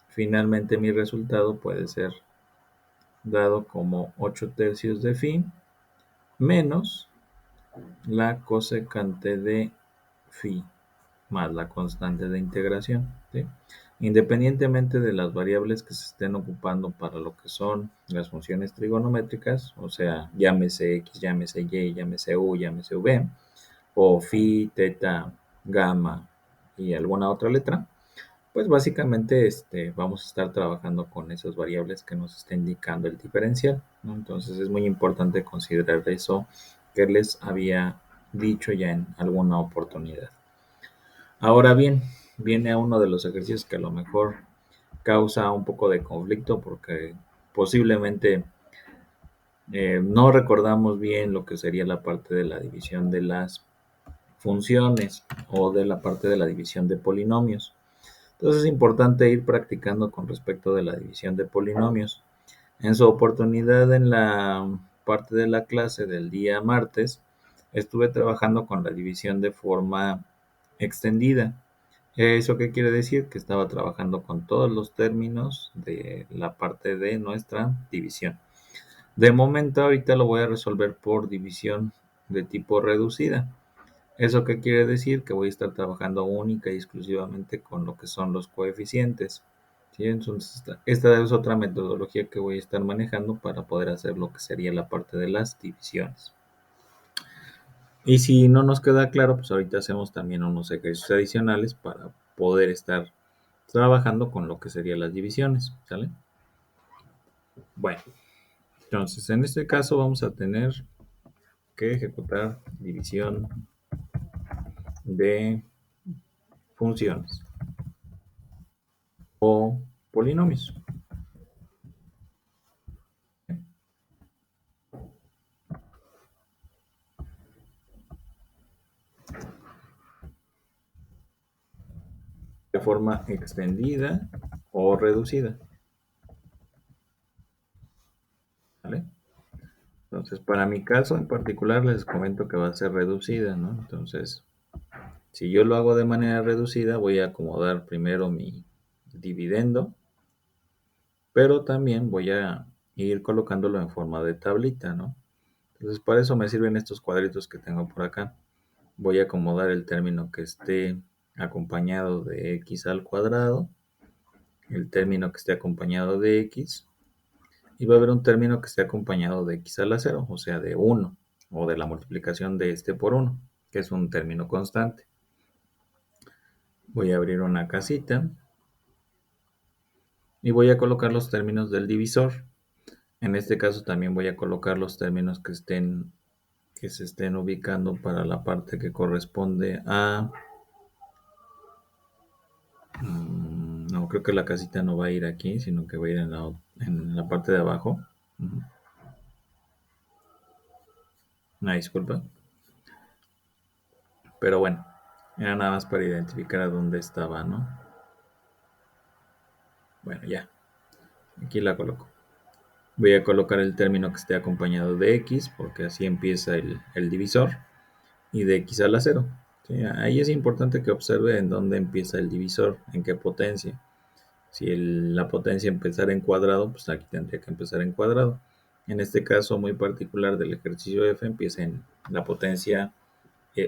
Finalmente mi resultado puede ser dado como 8 tercios de phi menos la cosecante de phi más la constante de integración, ¿sí? Independientemente de las variables que se estén ocupando para lo que son las funciones trigonométricas, o sea, llámese x, llámese y, llámese u, llámese v, o phi, teta, gamma y alguna otra letra, pues básicamente vamos a estar trabajando con esas variables que nos está indicando el diferencial, ¿no? Entonces es muy importante considerar eso que les había dicho ya en alguna oportunidad. Ahora bien, viene a uno de los ejercicios que a lo mejor causa un poco de conflicto porque posiblemente no recordamos bien lo que sería la parte de la división de las funciones o de la parte de la división de polinomios. Entonces es importante ir practicando con respecto de la división de polinomios. En su oportunidad en la parte de la clase del día martes, estuve trabajando con la división de forma extendida. ¿Eso qué quiere decir? Que estaba trabajando con todos los términos de la parte de nuestra división. De momento ahorita lo voy a resolver por división de tipo reducida. ¿Eso qué quiere decir? Que voy a estar trabajando única y exclusivamente con lo que son los coeficientes. ¿Sí? Entonces, esta es otra metodología que voy a estar manejando para poder hacer lo que sería la parte de las divisiones. Y si no nos queda claro, pues ahorita hacemos también unos ejercicios adicionales para poder estar trabajando con lo que serían las divisiones. ¿Sale? Bueno, entonces en este caso vamos a tener que ejecutar división de funciones o polinomios. De forma extendida o reducida. ¿Vale? Entonces, para mi caso en particular les comento que va a ser reducida, ¿no? Entonces, si yo lo hago de manera reducida, voy a acomodar primero mi dividendo, pero también voy a ir colocándolo en forma de tablita, ¿no? Entonces, para eso me sirven estos cuadritos que tengo por acá. Voy a acomodar el término que esté acompañado de x al cuadrado, el término que esté acompañado de x, y va a haber un término que esté acompañado de x a la 0, o sea, de 1, o de la multiplicación de este por 1, que es un término constante. Voy a abrir una casita y voy a colocar los términos del divisor. En este caso también voy a colocar los términos que se estén ubicando para la parte que corresponde a... No, creo que la casita no va a ir aquí, sino que va a ir en la parte de abajo. Una disculpa. Pero bueno, era nada más para identificar a dónde estaba, ¿no? Bueno, ya. Aquí la coloco. Voy a colocar el término que esté acompañado de x, porque así empieza el divisor, y de x a la 0. ¿Sí? Ahí es importante que observe en dónde empieza el divisor, en qué potencia. Si la potencia empezara en cuadrado, pues aquí tendría que empezar en cuadrado. En este caso muy particular del ejercicio f, empieza en la potencia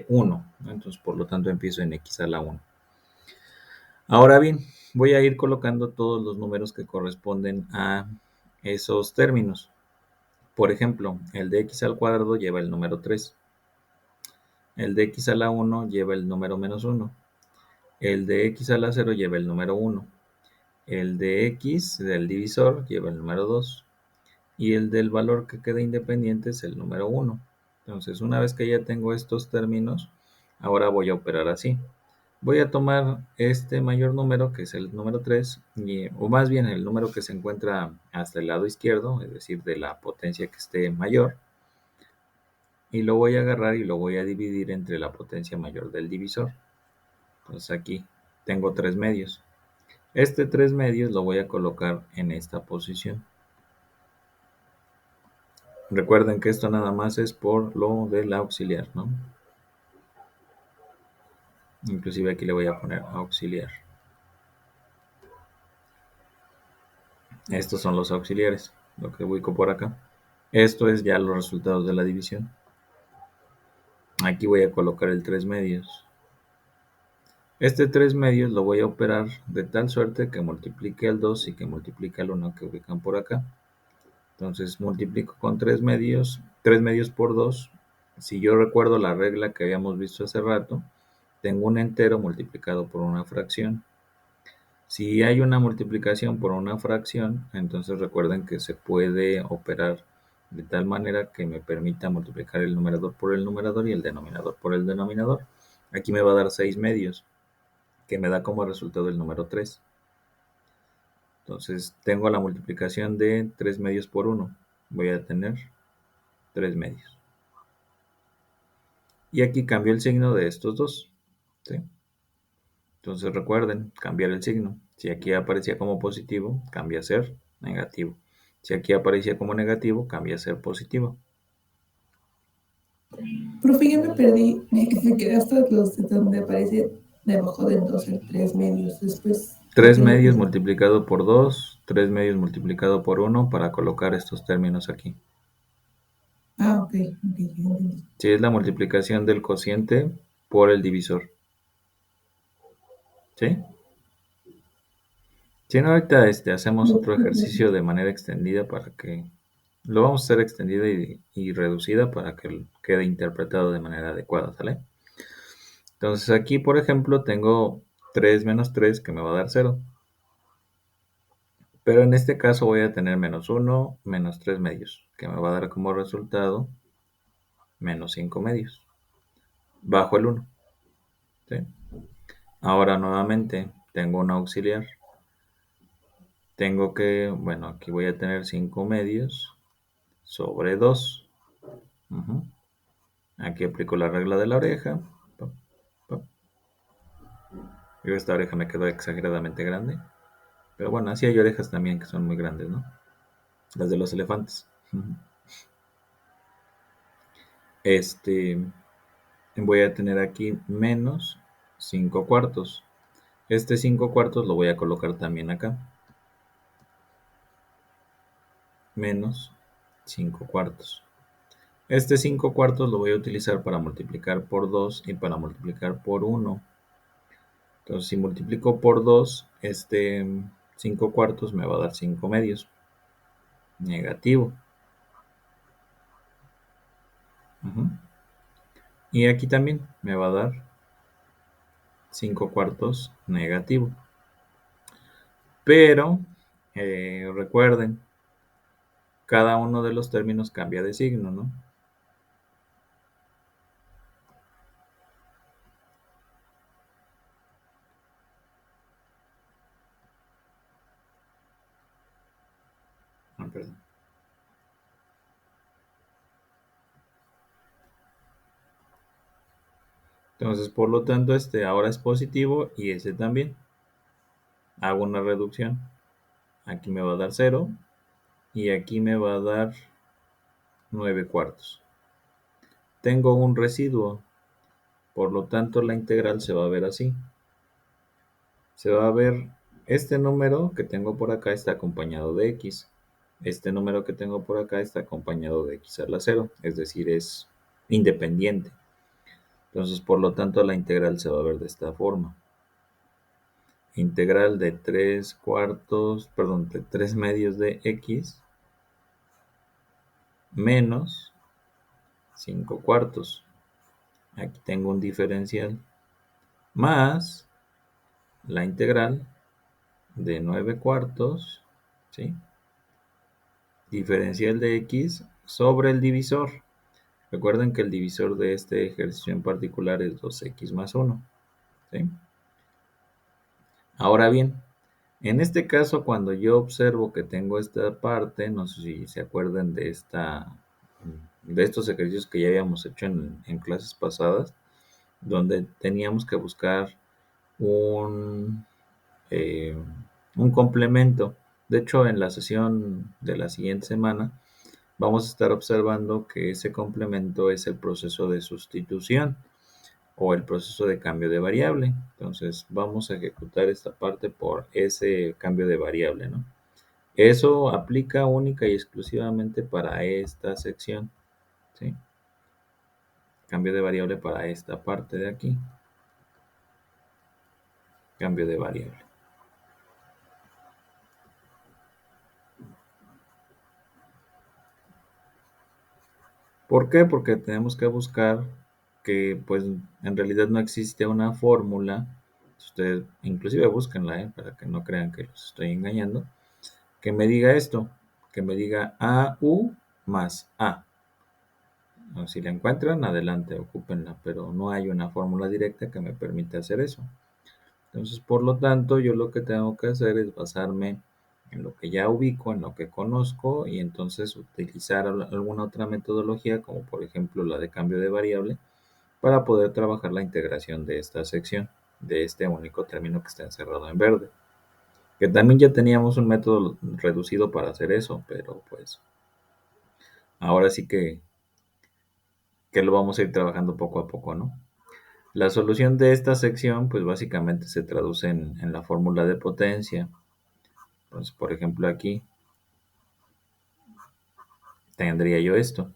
1, ¿no? Entonces por lo tanto empiezo en x a la 1. Ahora bien, voy a ir colocando todos los números que corresponden a esos términos. Por ejemplo, el de x al cuadrado lleva el número 3. El de x a la 1 lleva el número menos 1. El de x a la 0 lleva el número 1. El de x del divisor lleva el número 2. Y el del valor que queda independiente es el número 1. Entonces, una vez que ya tengo estos términos, ahora voy a operar así. Voy a tomar este mayor número, que es el número 3, o más bien el número que se encuentra hasta el lado izquierdo, es decir, de la potencia que esté mayor, y lo voy a agarrar y lo voy a dividir entre la potencia mayor del divisor. Entonces aquí tengo 3 medios. Este 3 medios lo voy a colocar en esta posición. Recuerden que esto nada más es por lo del auxiliar, ¿no? Inclusive aquí le voy a poner auxiliar. Estos son los auxiliares, lo que ubico por acá. Esto es ya los resultados de la división. Aquí voy a colocar el 3 medios. Este 3 medios lo voy a operar de tal suerte que multiplique el 2 y que multiplique el 1 que ubican por acá. Entonces multiplico con 3 medios por 2. Si yo recuerdo la regla que habíamos visto hace rato, tengo un entero multiplicado por una fracción. Si hay una multiplicación por una fracción, entonces recuerden que se puede operar de tal manera que me permita multiplicar el numerador por el numerador y el denominador por el denominador. Aquí me va a dar 6 medios, que me da como resultado el número 3. Entonces tengo la multiplicación de 3 medios por 1. Voy a tener 3 medios. Y aquí cambio el signo de estos dos, ¿sí? Entonces recuerden, cambiar el signo. Si aquí aparecía como positivo, cambia a ser negativo. Si aquí aparecía como negativo, cambia a ser positivo. Profe, ya me perdí. Me quedé hasta los donde aparece debajo del 2 el 3 medios. Después, ¿qué 3 es lo medios que...? multiplicado por 2, 3 medios multiplicado por 1 para colocar estos términos aquí. Ah, ok, ya entendí. Si es la multiplicación del cociente por el divisor. ¿Sí? Si no, ahorita hacemos otro ejercicio de manera extendida para que lo vamos a hacer extendida y reducida para que quede interpretado de manera adecuada, ¿sale? Entonces aquí, por ejemplo, tengo 3 menos 3 que me va a dar 0. Pero en este caso voy a tener menos 1 menos 3 medios, que me va a dar como resultado menos 5 medios, bajo el 1. ¿Sí? Ahora nuevamente tengo un auxiliar. Tengo que, bueno, aquí voy a tener 5 medios sobre 2. Ujú. Aquí aplico la regla de la oreja. Pop, pop. Digo, esta oreja me quedó exageradamente grande. Pero bueno, así hay orejas también que son muy grandes, ¿no? Las de los elefantes. Ujú. Voy a tener aquí menos 5 cuartos. Este 5 cuartos lo voy a colocar también acá. Menos 5 cuartos. Este 5 cuartos lo voy a utilizar para multiplicar por 2 y para multiplicar por 1. Entonces, si multiplico por 2, este 5 cuartos me va a dar 5 medios. Negativo. Ujú. Y aquí también me va a dar 5 cuartos negativo. Pero, recuerden, cada uno de los términos cambia de signo, ¿no? Ah, perdón. Entonces, por lo tanto, este ahora es positivo y ese también. Hago una reducción. Aquí me va a dar 0 y aquí me va a dar 9 cuartos. Tengo un residuo, por lo tanto la integral se va a ver así. Se va a ver, este número que tengo por acá está acompañado de x. Este número que tengo por acá está acompañado de x a la 0, es decir, es independiente. Entonces, por lo tanto, la integral se va a ver de esta forma. Integral de 3 cuartos, perdón, de 3 medios de x menos 5 cuartos. Aquí tengo un diferencial más la integral de 9 cuartos, ¿sí? Diferencial de x sobre el divisor. Recuerden que el divisor de este ejercicio en particular es 2x más 1, ¿sí? Ahora bien, en este caso, cuando yo observo que tengo esta parte, no sé si se acuerdan de estos ejercicios que ya habíamos hecho en clases pasadas, donde teníamos que buscar un, eh, un complemento. De hecho, en la sesión de la siguiente semana vamos a estar observando que ese complemento es el proceso de sustitución o el proceso de cambio de variable. Entonces vamos a ejecutar esta parte por ese cambio de variable, ¿no? Eso aplica única y exclusivamente para esta sección, ¿sí? Cambio de variable para esta parte de aquí. Cambio de variable. ¿Por qué? Porque tenemos que buscar que pues en realidad no existe una fórmula Ustedes inclusive búsquenla, para que no crean que los estoy engañando, que me diga esto, que me diga AU más A. Si la encuentran, adelante, ocúpenla, pero no hay una fórmula directa que me permita hacer eso. Entonces, por lo tanto, yo lo que tengo que hacer es basarme en lo que ya ubico, en lo que conozco, y entonces utilizar alguna otra metodología, como por ejemplo la de cambio de variable, para poder trabajar la integración de esta sección, de este único término que está encerrado en verde. Que también ya teníamos un método reducido para hacer eso, pero pues ahora sí que lo vamos a ir trabajando poco a poco, ¿no? La solución de esta sección, pues básicamente se traduce en la fórmula de potencia. Entonces, por ejemplo, aquí tendría yo esto.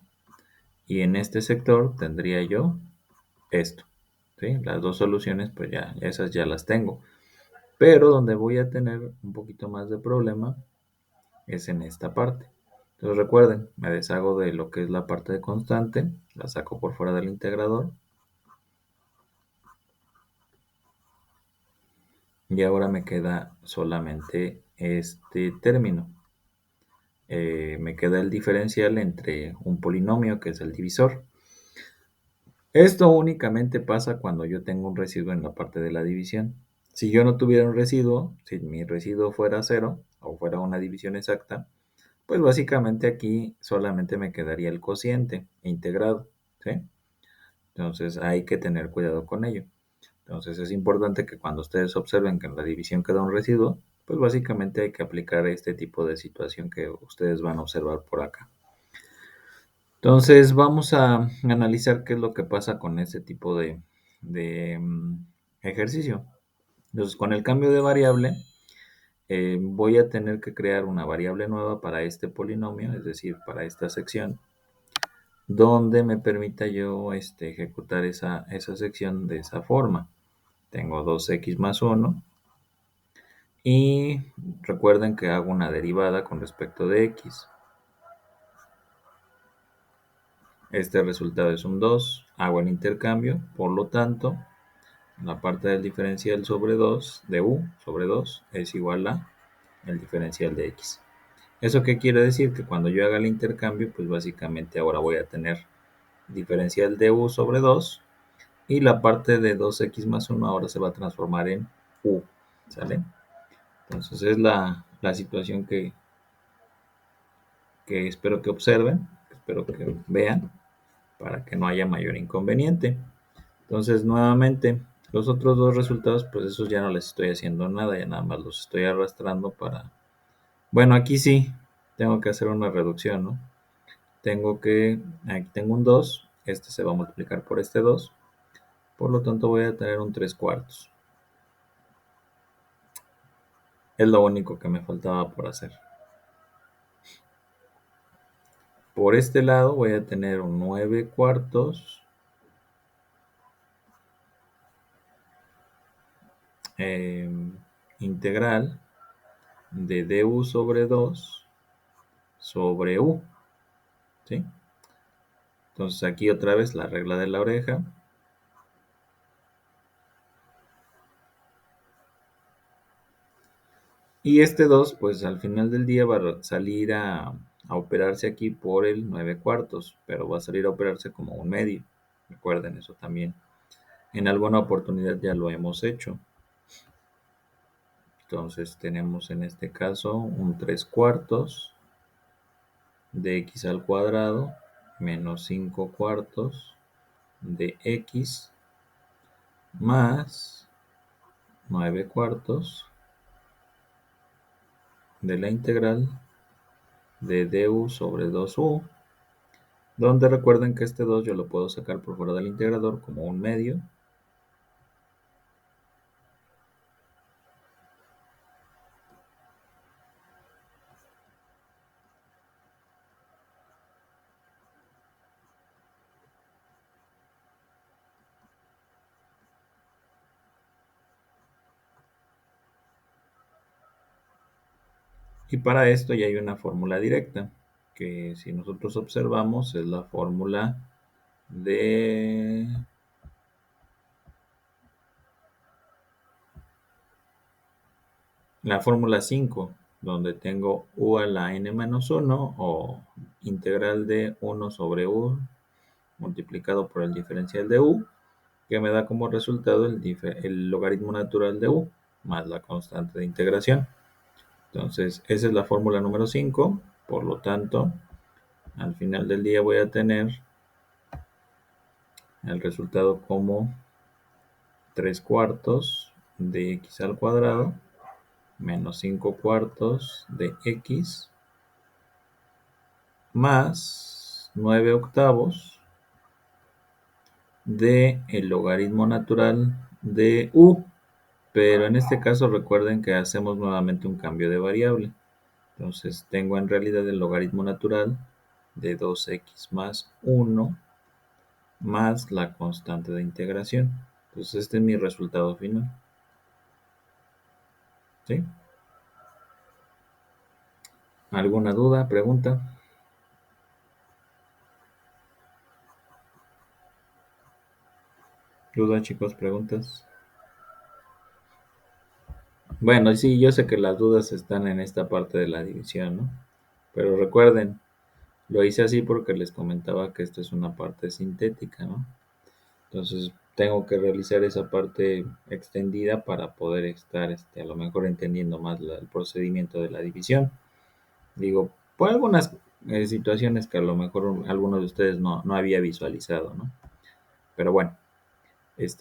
Y en este sector tendría yo esto. ¿Sí? Las dos soluciones, pues ya esas ya las tengo. Pero donde voy a tener un poquito más de problema es en esta parte. Entonces recuerden, me deshago de lo que es la parte de constante, la saco por fuera del integrador. Y ahora me queda solamente este término. Me queda el diferencial entre un polinomio, que es el divisor. Esto únicamente pasa cuando yo tengo un residuo en la parte de la división. Si yo no tuviera un residuo, si mi residuo fuera 0 o fuera una división exacta, pues básicamente aquí solamente me quedaría el cociente integrado, ¿sí? Entonces hay que tener cuidado con ello. Entonces es importante que cuando ustedes observen que en la división queda un residuo, pues básicamente hay que aplicar este tipo de situación que ustedes van a observar por acá. Entonces vamos a analizar qué es lo que pasa con este tipo de ejercicio. Entonces con el cambio de variable voy a tener que crear una variable nueva para este polinomio, es decir, para esta sección, donde me permita yo ejecutar esa sección de esa forma. Tengo 2x más 1 y recuerden que hago una derivada con respecto de x. Este resultado es un 2, hago el intercambio, por lo tanto, la parte del diferencial sobre 2, de u sobre 2, es igual a el diferencial de x. ¿Eso qué quiere decir? Que cuando yo haga el intercambio, pues básicamente ahora voy a tener diferencial de u sobre 2 y la parte de 2x más 1 ahora se va a transformar en u, ¿sale? Entonces es la situación que espero que observen, espero que vean, para que no haya mayor inconveniente. Entonces, nuevamente, los otros dos resultados, pues esos ya no les estoy haciendo nada, ya nada más los estoy arrastrando para... Bueno, aquí sí, tengo que hacer una reducción, ¿no? Aquí tengo un 2, este se va a multiplicar por este 2, por lo tanto voy a tener un 3 cuartos. Es lo único que me faltaba por hacer. Por este lado voy a tener un 9 cuartos integral de du sobre 2 sobre u, ¿sí? Entonces aquí otra vez la regla de la oreja. Y este 2, pues al final del día va a salir a operarse aquí por el 9 cuartos, pero va a salir a operarse como un medio. Recuerden eso también. En alguna oportunidad ya lo hemos hecho. Entonces tenemos en este caso un 3 cuartos de x al cuadrado menos 5 cuartos de x más 9 cuartos de la integral de du sobre 2u, donde recuerden que este 2 yo lo puedo sacar por fuera del integrador como un medio. Y para esto ya hay una fórmula directa, que si nosotros observamos es la fórmula de la fórmula 5, donde tengo u a la n menos 1 o integral de 1 sobre u multiplicado por el diferencial de u, que me da como resultado el logaritmo natural de u más la constante de integración. Entonces, esa es la fórmula número 5. Por lo tanto, al final del día voy a tener el resultado como 3 cuartos de x al cuadrado menos 5 cuartos de x más 9 octavos de el logaritmo natural de u. Pero en este caso recuerden que hacemos nuevamente un cambio de variable. Entonces tengo en realidad el logaritmo natural de 2x más 1 más la constante de integración. Entonces este es mi resultado final. ¿Sí? ¿Alguna duda, pregunta? ¿Duda, chicos, preguntas? Bueno, sí, yo sé que las dudas están en esta parte de la división, ¿no? Pero recuerden, lo hice así porque les comentaba que esto es una parte sintética, ¿no? Entonces tengo que realizar esa parte extendida para poder estar a lo mejor entendiendo más el procedimiento de la división. Digo, por algunas situaciones que a lo mejor algunos de ustedes no había visualizado, ¿no? Pero bueno,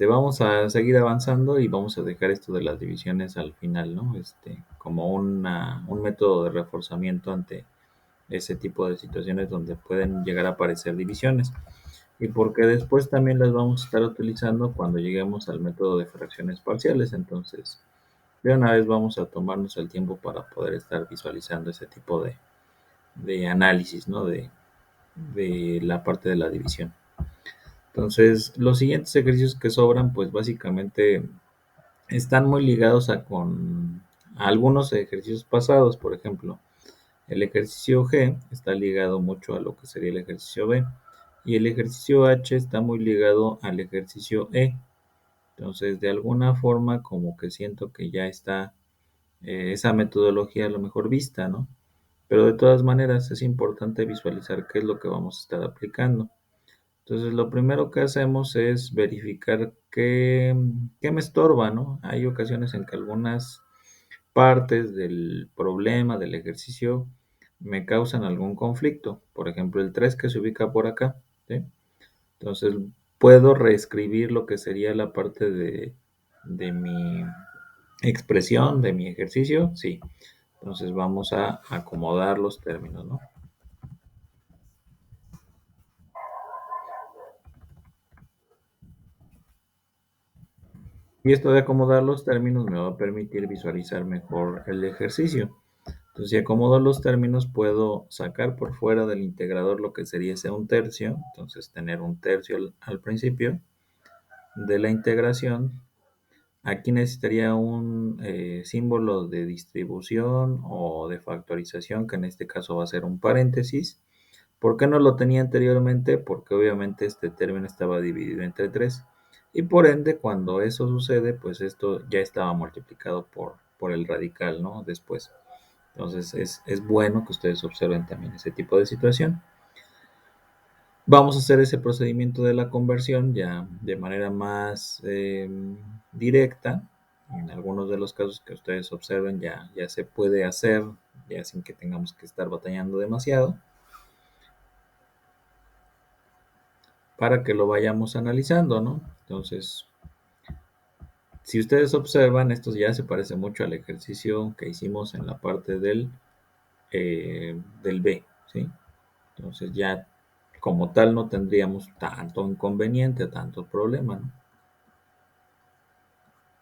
vamos a seguir avanzando y vamos a dejar esto de las divisiones al final, ¿no? Como un método de reforzamiento ante ese tipo de situaciones donde pueden llegar a aparecer divisiones. Y porque después también las vamos a estar utilizando cuando lleguemos al método de fracciones parciales. Entonces, de una vez vamos a tomarnos el tiempo para poder estar visualizando ese tipo de análisis, ¿no? De la parte de la división. Entonces, los siguientes ejercicios que sobran, pues básicamente están muy ligados a algunos ejercicios pasados. Por ejemplo, el ejercicio G está ligado mucho a lo que sería el ejercicio B y el ejercicio H está muy ligado al ejercicio E. Entonces, de alguna forma, como que siento que ya está esa metodología a lo mejor vista, ¿no? Pero de todas maneras es importante visualizar qué es lo que vamos a estar aplicando. Entonces, lo primero que hacemos es verificar qué me estorba, ¿no? Hay ocasiones en que algunas partes del problema, del ejercicio, me causan algún conflicto. Por ejemplo, el 3 que se ubica por acá, ¿sí? Entonces, ¿puedo reescribir lo que sería la parte de mi expresión, de mi ejercicio? Sí. Entonces, vamos a acomodar los términos, ¿no? Y esto de acomodar los términos me va a permitir visualizar mejor el ejercicio. Entonces, si acomodo los términos, puedo sacar por fuera del integrador lo que sería ese 1/3. Entonces, tener 1/3 al principio de la integración. Aquí necesitaría un símbolo de distribución o de factorización, que en este caso va a ser un paréntesis. ¿Por qué no lo tenía anteriormente? Porque obviamente este término estaba dividido entre 3. Y por ende, cuando eso sucede, pues esto ya estaba multiplicado por el radical, ¿no? Después. Entonces es bueno que ustedes observen también ese tipo de situación. Vamos a hacer ese procedimiento de la conversión ya de manera más directa. En algunos de los casos que ustedes observen ya se puede hacer, ya sin que tengamos que estar batallando demasiado, para que lo vayamos analizando, ¿no? Entonces, si ustedes observan, esto ya se parece mucho al ejercicio que hicimos en la parte del B, ¿sí? Entonces ya como tal no tendríamos tanto inconveniente, tanto problema, ¿no?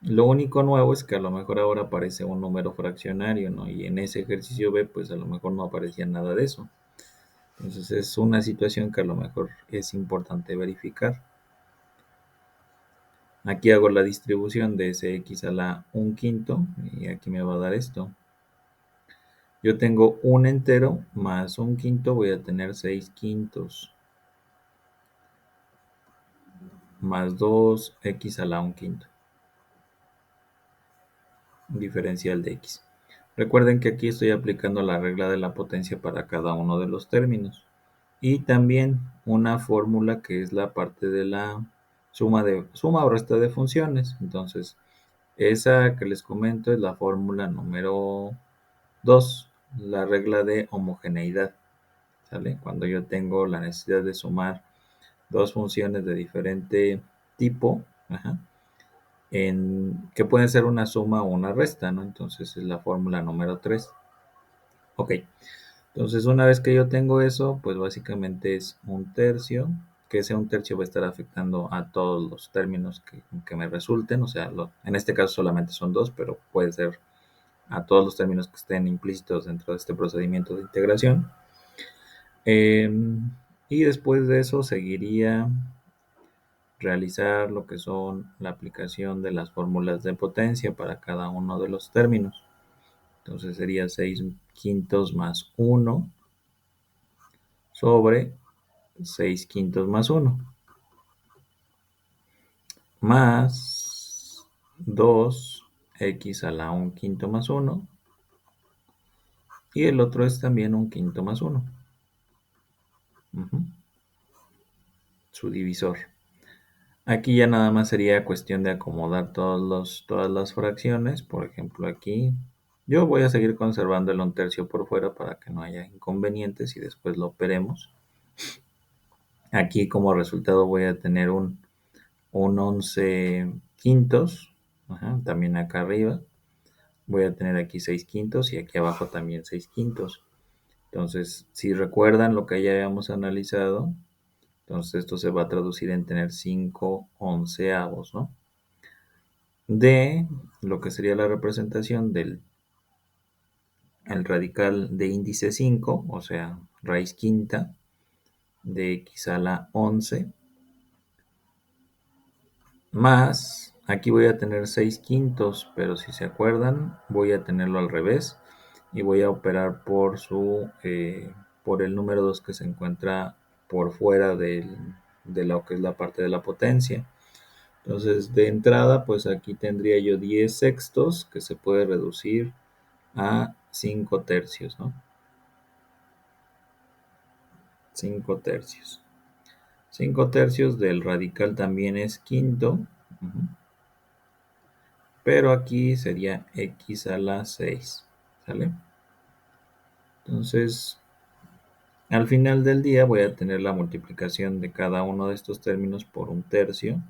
Lo único nuevo es que a lo mejor ahora aparece un número fraccionario, ¿no? Y en ese ejercicio B, pues a lo mejor no aparecía nada de eso. Entonces es una situación que a lo mejor es importante verificar. Aquí hago la distribución de ese x a la 1/5 y aquí me va a dar esto. Yo tengo un entero más 1/5, voy a tener 6/5 más 2x a la 1/5. Diferencial de x. Recuerden que aquí estoy aplicando la regla de la potencia para cada uno de los términos. Y también una fórmula que es la parte de la suma o resta de funciones. Entonces, esa que les comento es la fórmula número 2, la regla de homogeneidad. ¿Sale? Cuando yo tengo la necesidad de sumar dos funciones de diferente tipo, que pueden ser una suma o una resta, ¿no? Entonces es la fórmula número 3. Ok, entonces una vez que yo tengo eso, pues básicamente es un tercio, que ese un tercio va a estar afectando a todos los términos que me resulten, o sea, en este caso solamente son dos, pero puede ser a todos los términos que estén implícitos dentro de este procedimiento de integración. Y después de eso seguiría realizar lo que son la aplicación de las fórmulas de potencia para cada uno de los términos. Entonces sería 6 quintos más 1 sobre 6 quintos más 1 más 2x a la 1 quinto más 1 y el otro es también 1 quinto más 1. Su divisor. Aquí ya nada más sería cuestión de acomodar todas las fracciones. Por ejemplo, aquí yo voy a seguir conservando el 1/3 por fuera para que no haya inconvenientes y después lo operemos. Aquí como resultado voy a tener un 11 quintos. También acá arriba. Voy a tener aquí 6 quintos y aquí abajo también 6 quintos. Entonces, si recuerdan lo que ya habíamos analizado, entonces esto se va a traducir en tener 5 onceavos, ¿no? De lo que sería la representación del el radical de índice 5, o sea, raíz quinta de x a la 11, más, aquí voy a tener 6 quintos, pero si se acuerdan, voy a tenerlo al revés y voy a operar por el número 2 que se encuentra por fuera de lo que es la parte de la potencia. Entonces, de entrada, pues aquí tendría yo 10 sextos, que se puede reducir a 5 tercios, ¿no? 5 tercios. 5 tercios del radical también es quinto, pero aquí sería x a la 6, ¿sale? Entonces, al final del día voy a tener la multiplicación de cada uno de estos términos por un tercio,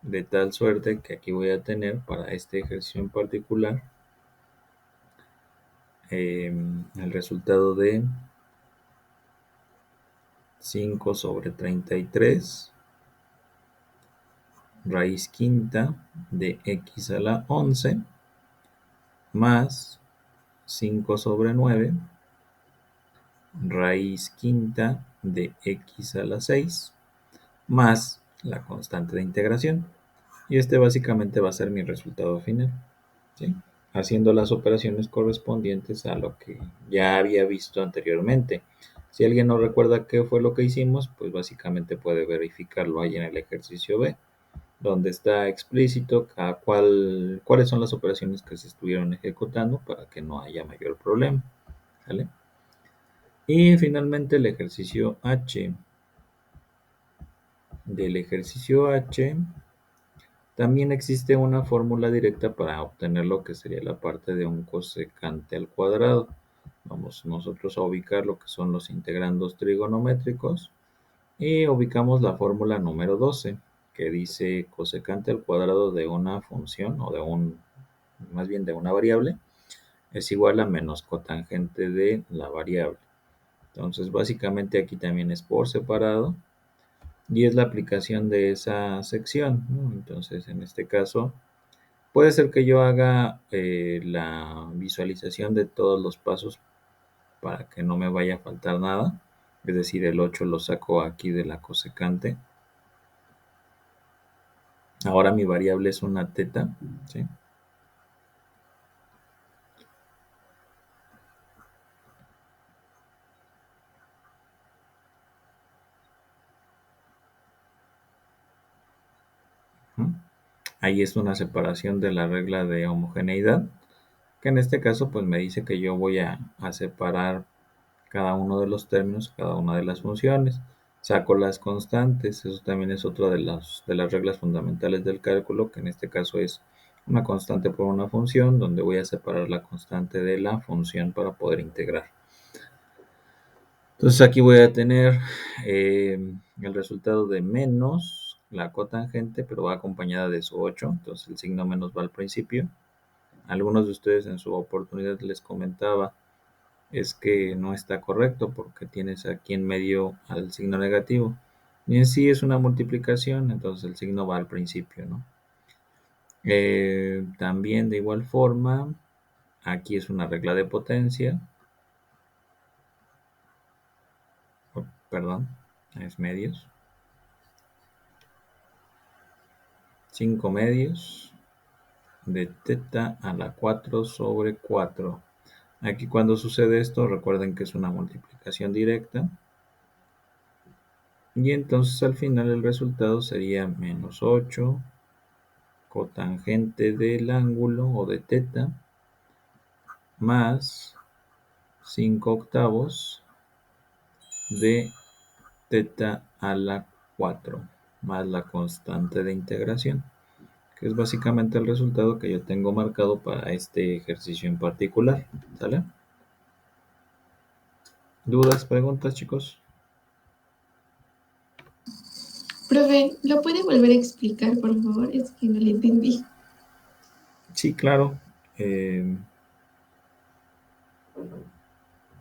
de tal suerte que aquí voy a tener para este ejercicio en particular el resultado de 5 sobre 33 raíz quinta de x a la 11 más 5 sobre 9 raíz quinta de x a la 6 más la constante de integración. Y este básicamente va a ser mi resultado final, ¿sí? Haciendo las operaciones correspondientes a lo que ya había visto anteriormente. Si alguien no recuerda qué fue lo que hicimos, pues básicamente puede verificarlo ahí en el ejercicio B, donde está explícito cuáles son las operaciones que se estuvieron ejecutando para que no haya mayor problema, ¿vale? Y finalmente el ejercicio H. Del ejercicio H también existe una fórmula directa para obtener lo que sería la parte de un cosecante al cuadrado. Vamos nosotros a ubicar lo que son los integrandos trigonométricos y ubicamos la fórmula número 12, que dice cosecante al cuadrado de una función más bien de una variable es igual a menos cotangente de la variable. Entonces básicamente aquí también es por separado y es la aplicación de esa sección, ¿no? Entonces en este caso puede ser que yo haga la visualización de todos los pasos para que no me vaya a faltar nada, es decir, el 8 lo saco aquí de la cosecante. Ahora mi variable es una teta, ¿sí? Ahí es una separación de la regla de homogeneidad, que en este caso pues me dice que yo voy a separar cada uno de los términos, cada una de las funciones. Saco las constantes, eso también es otra de las reglas fundamentales del cálculo, que en este caso es una constante por una función, donde voy a separar la constante de la función para poder integrar. Entonces aquí voy a tener el resultado de menos la cotangente, pero va acompañada de su 8, entonces el signo menos va al principio. Algunos de ustedes en su oportunidad les comentaba es que no está correcto porque tienes aquí en medio al signo negativo. Y en sí es una multiplicación, entonces el signo va al principio, ¿no? También de igual forma, aquí es una regla de potencia. Perdón, es medios. 5 medios de teta a la 4 sobre 4. Aquí cuando sucede esto, recuerden que es una multiplicación directa. Y entonces al final el resultado sería menos 8 cotangente del ángulo o de teta más 5 octavos de teta a la 4 más la constante de integración, que es básicamente el resultado que yo tengo marcado para este ejercicio en particular. ¿Sale? ¿Dudas, preguntas, chicos? Profe, ¿lo puede volver a explicar, por favor? Es que no le entendí. Sí, claro.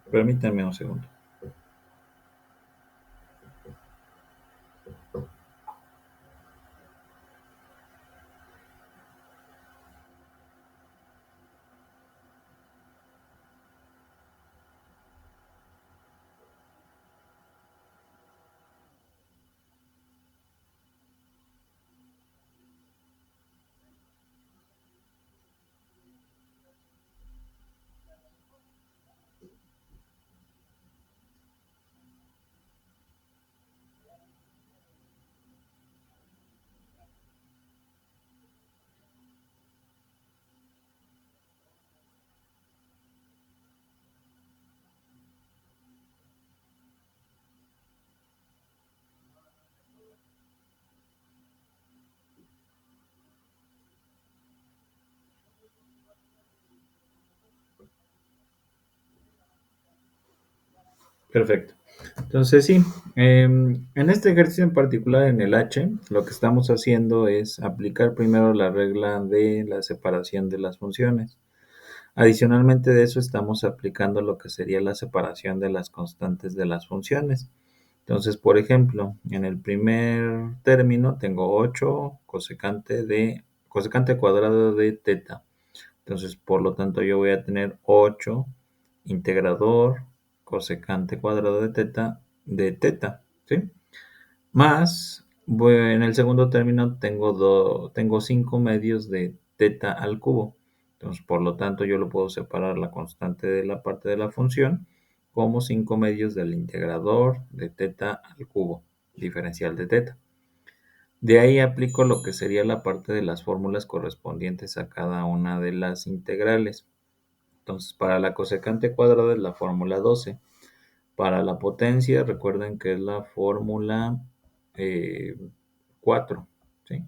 Permítanme un segundo. Perfecto. Entonces sí, en este ejercicio en particular, en el H, lo que estamos haciendo es aplicar primero la regla de la separación de las funciones. Adicionalmente de eso estamos aplicando lo que sería la separación de las constantes de las funciones. Entonces, por ejemplo, en el primer término tengo 8 cosecante cuadrado de teta. Entonces, por lo tanto, yo voy a tener 8 integrador cosecante cuadrado de teta, ¿sí? Más, en el segundo término tengo 5 medios de teta al cubo. Entonces, por lo tanto, yo lo puedo separar la constante de la parte de la función como 5 medios del integrador de teta al cubo, diferencial de teta. De ahí aplico lo que sería la parte de las fórmulas correspondientes a cada una de las integrales. Entonces, para la cosecante cuadrada es la fórmula 12. Para la potencia, recuerden que es la fórmula 4. ¿Sí?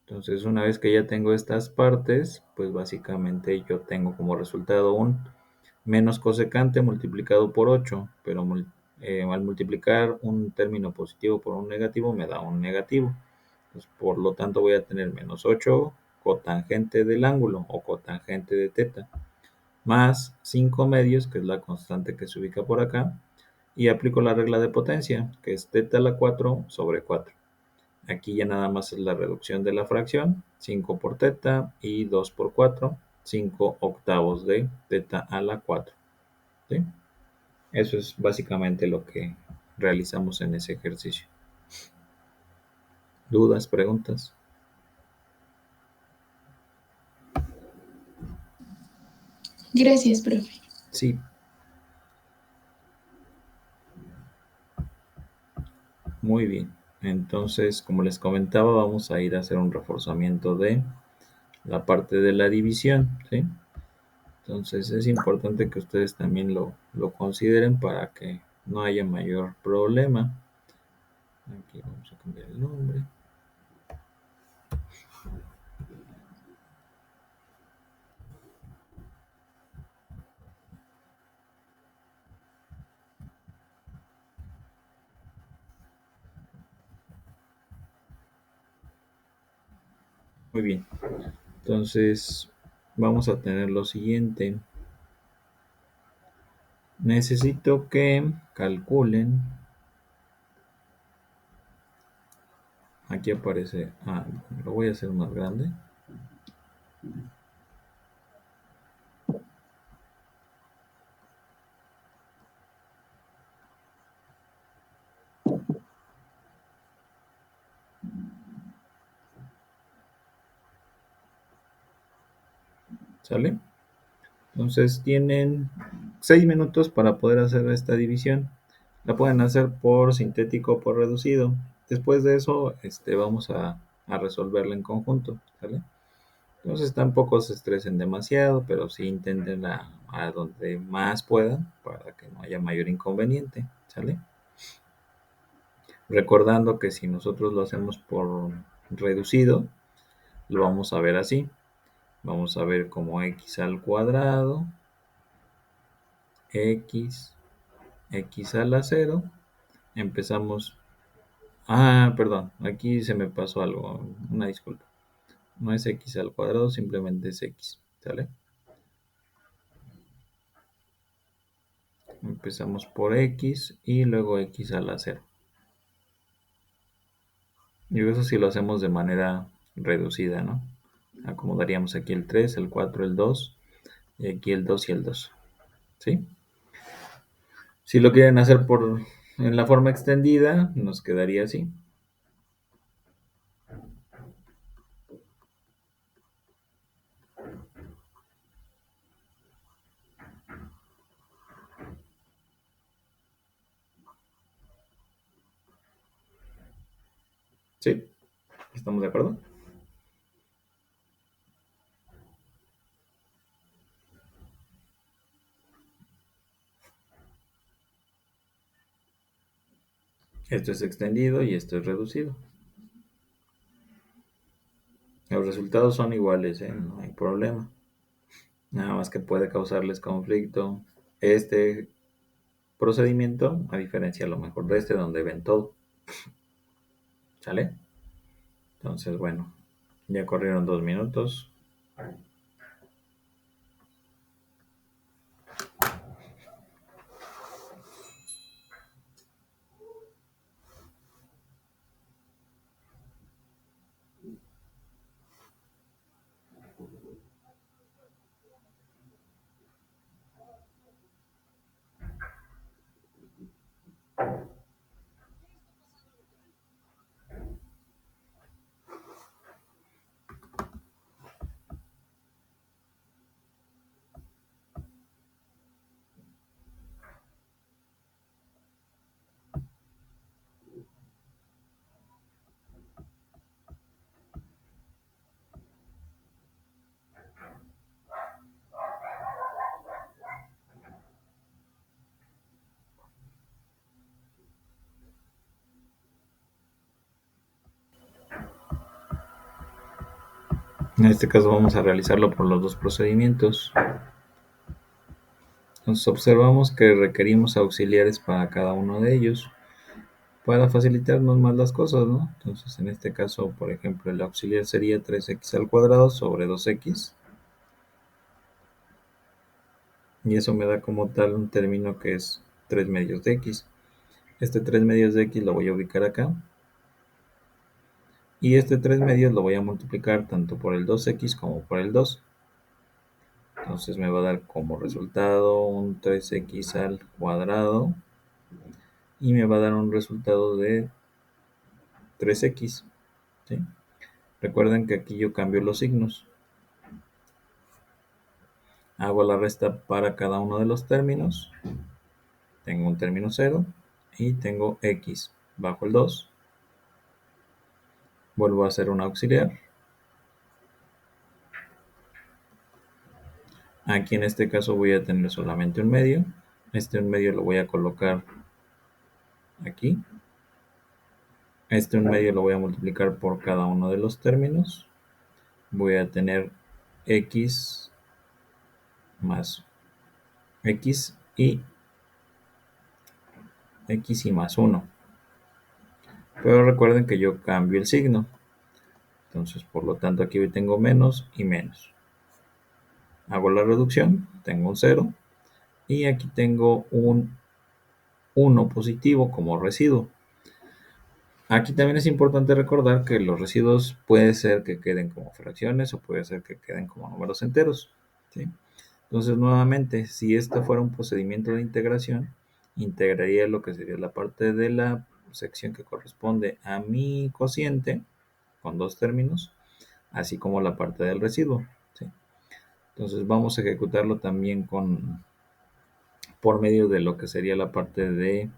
Entonces, una vez que ya tengo estas partes, pues básicamente yo tengo como resultado un menos cosecante multiplicado por 8, pero al multiplicar un término positivo por un negativo me da un negativo. Pues, por lo tanto voy a tener menos 8 cotangente del ángulo o cotangente de teta más 5 medios, que es la constante que se ubica por acá, y aplico la regla de potencia, que es teta a la 4 sobre 4. Aquí ya nada más es la reducción de la fracción, 5 por teta y 2 por 4, 5 octavos de teta a la 4. ¿Sí? Eso es básicamente lo que realizamos en ese ejercicio. ¿Dudas, preguntas? Gracias, profe. Sí. Muy bien. Entonces, como les comentaba, vamos a ir a hacer un reforzamiento de la parte de la división, ¿sí? Entonces es importante que ustedes también lo consideren para que no haya mayor problema. Aquí vamos a cambiar el nombre. Muy bien. Entonces vamos a tener lo siguiente. Necesito que calculen. Aquí aparece. Lo voy a hacer más grande. ¿Sale? Entonces tienen 6 minutos para poder hacer esta división. La pueden hacer por sintético o por reducido. Después de eso, vamos a resolverla en conjunto. ¿Sale? Entonces tampoco se estresen demasiado, pero sí intenten a donde más puedan para que no haya mayor inconveniente. ¿Sale? Recordando que si nosotros lo hacemos por reducido, lo vamos a ver así. Vamos a ver como x al cuadrado, x a la 0. Empezamos. Perdón, aquí se me pasó algo, una disculpa. No es x al cuadrado, simplemente es x, ¿sale? Empezamos por x y luego x a la 0. Y eso sí lo hacemos de manera reducida, ¿no? Acomodaríamos aquí el 3, el 4, el 2, y aquí el 2 y el 2, ¿sí? Si lo quieren hacer en la forma extendida, nos quedaría así. ¿Sí? ¿Estamos de acuerdo? Esto es extendido y esto es reducido. Los resultados son iguales, no hay problema. Nada más que puede causarles conflicto este procedimiento, a diferencia a lo mejor de este donde ven todo. ¿Sale? Entonces, bueno, ya corrieron 2 minutos. En este caso vamos a realizarlo por los dos procedimientos. Entonces observamos que requerimos auxiliares para cada uno de ellos para facilitarnos más las cosas, ¿no? Entonces en este caso, por ejemplo, el auxiliar sería 3x al cuadrado sobre 2x. Y eso me da como tal un término que es 3 medios de x. Este 3 medios de x lo voy a ubicar acá. Y este 3 medios lo voy a multiplicar tanto por el 2x como por el 2. Entonces me va a dar como resultado un 3x al cuadrado. Y me va a dar un resultado de 3x. ¿Sí? Recuerden que aquí yo cambio los signos. Hago la resta para cada uno de los términos. Tengo un término 0 y tengo x bajo el 2. Vuelvo a hacer un auxiliar. Aquí en este caso voy a tener solamente un medio. Este un medio lo voy a colocar aquí. Este un medio lo voy a multiplicar por cada uno de los términos. Voy a tener x más x y más 1. Pero recuerden que yo cambio el signo. Entonces, por lo tanto, aquí tengo menos y menos. Hago la reducción, tengo un 0. Y aquí tengo un 1 positivo como residuo. Aquí también es importante recordar que los residuos puede ser que queden como fracciones o puede ser que queden como números enteros, ¿sí? Entonces, nuevamente, si esto fuera un procedimiento de integración, integraría lo que sería la parte de la sección que corresponde a mi cociente con dos términos, así como la parte del residuo, ¿sí? Entonces, vamos a ejecutarlo también por medio de lo que sería la parte de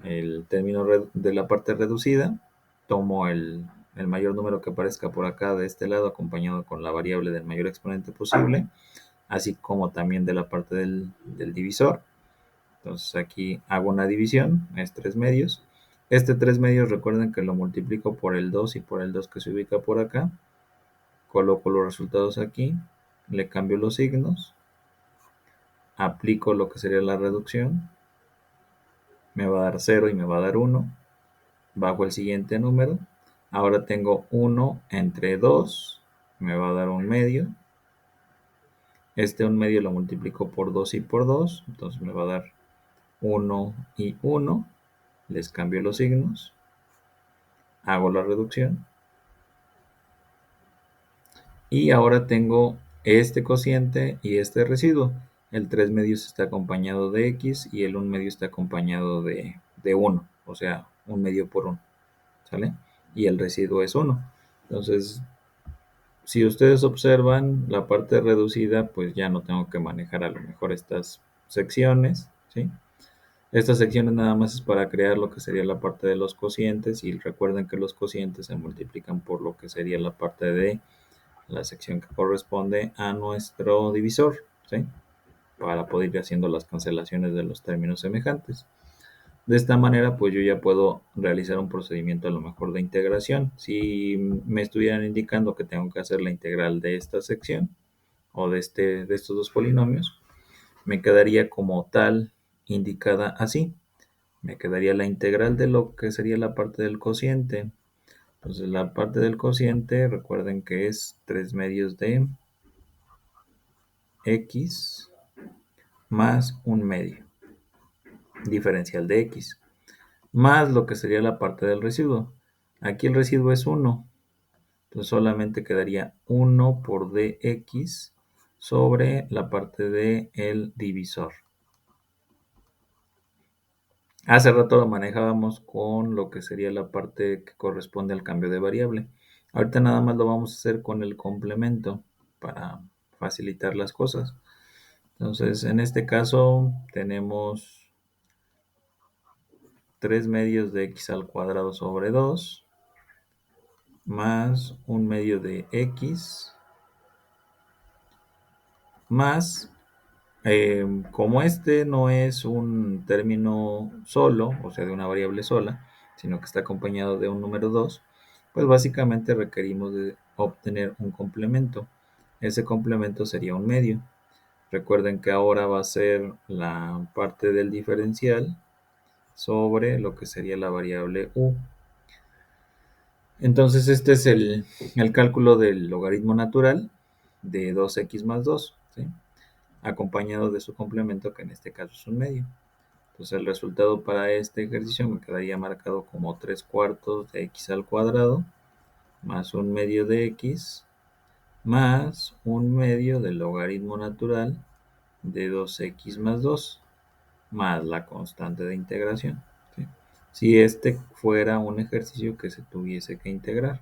el término de la parte reducida. Tomo el mayor número que aparezca por acá de este lado, acompañado con la variable del mayor exponente posible, así como también de la parte del divisor. Entonces aquí hago una división, es 3 medios. Este 3 medios recuerden que lo multiplico por el 2 y por el 2 que se ubica por acá. Coloco los resultados aquí, le cambio los signos, aplico lo que sería la reducción, me va a dar 0 y me va a dar 1. Bajo el siguiente número. Ahora tengo 1 entre 2, me va a dar un medio. Este un medio lo multiplico por 2 y por 2, entonces me va a dar 1 y 1. Les cambio los signos. Hago la reducción. Y ahora tengo este cociente y este residuo. El 3 medios está acompañado de x y el 1 medio está acompañado de 1, o sea, 1 medio por 1. ¿Sale? Y el residuo es 1. Entonces, si ustedes observan la parte reducida, pues ya no tengo que manejar a lo mejor estas secciones, ¿sí? Estas secciones nada más es para crear lo que sería la parte de los cocientes, y recuerden que los cocientes se multiplican por lo que sería la parte de la sección que corresponde a nuestro divisor, ¿sí? Para poder ir haciendo las cancelaciones de los términos semejantes. De esta manera, pues yo ya puedo realizar un procedimiento a lo mejor de integración. Si me estuvieran indicando que tengo que hacer la integral de esta sección o de estos dos polinomios, me quedaría como tal indicada así. Me quedaría la integral de lo que sería la parte del cociente. Entonces la parte del cociente, recuerden que es 3 medios de x más 1 medio, diferencial de x, más lo que sería la parte del residuo. Aquí el residuo es 1, entonces solamente quedaría 1 por dx sobre la parte del divisor. Hace rato lo manejábamos con lo que sería la parte que corresponde al cambio de variable. Ahorita nada más lo vamos a hacer con el complemento para facilitar las cosas. Entonces, en este caso tenemos 3 medios de x al cuadrado sobre 2 más 1 medio de x más, como este no es un término solo, o sea, de una variable sola, sino que está acompañado de un número 2, pues básicamente requerimos de obtener un complemento. Ese complemento sería un medio. Recuerden que ahora va a ser la parte del diferencial sobre lo que sería la variable u. Entonces este es el cálculo del logaritmo natural de 2x más 2, ¿sí? Acompañado de su complemento, que en este caso es un medio. Entonces el resultado para este ejercicio me quedaría marcado como 3/4 de x al cuadrado más 1 medio de x más 1 medio del logaritmo natural de 2x más 2 más la constante de integración, ¿sí? Si este fuera un ejercicio que se tuviese que integrar.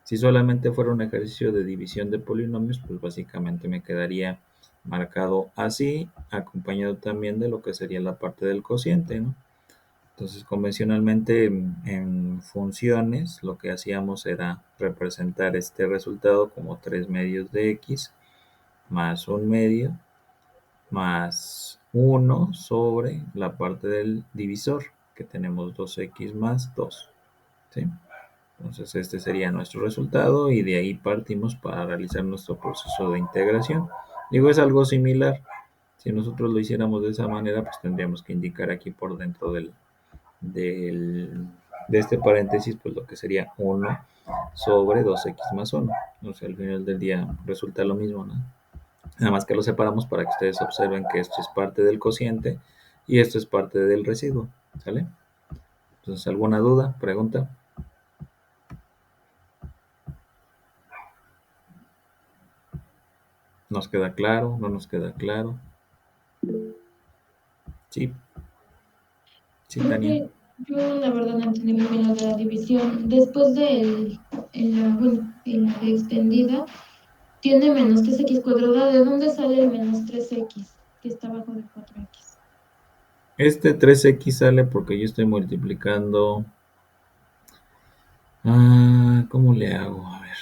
Si solamente fuera un ejercicio de división de polinomios, pues básicamente me quedaría marcado así, acompañado también de lo que sería la parte del cociente, ¿no? Entonces, convencionalmente en funciones lo que hacíamos era representar este resultado como 3 medios de x más 1 medio más 1 sobre la parte del divisor, que tenemos 2x más 2. ¿Sí? Entonces este sería nuestro resultado y de ahí partimos para realizar nuestro proceso de integración. Digo, es algo similar. Si nosotros lo hiciéramos de esa manera, pues tendríamos que indicar aquí por dentro de este paréntesis, pues lo que sería 1 sobre 2x más 1. O sea, al final del día resulta lo mismo, ¿no? Nada más que lo separamos para que ustedes observen que esto es parte del cociente y esto es parte del residuo, ¿sale? Entonces, ¿alguna duda? ¿Pregunta? ¿Nos queda claro? ¿No nos queda claro? Sí. Sí, Tania. Profe, yo la verdad no entendí muy bien lo de la división. Después en la de extendida, tiene menos 3x cuadrada. ¿De dónde sale el menos 3x que está abajo de 4x? Este 3x sale porque yo estoy multiplicando. ¿Cómo le hago? A ver.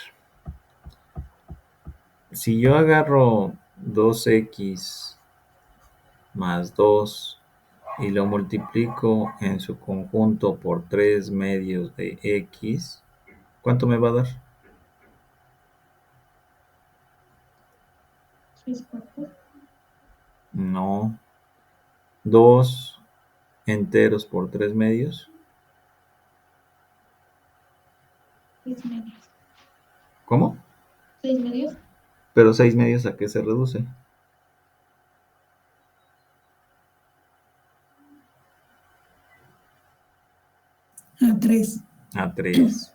Si yo agarro 2x más 2 y lo multiplico en su conjunto por 3 medios de x, ¿cuánto me va a dar? 6 cuartos. No. 2 enteros por 3 medios. 6 medios. ¿Cómo? 6 medios. Pero 6 medios, ¿a qué se reduce? A 3. A 3.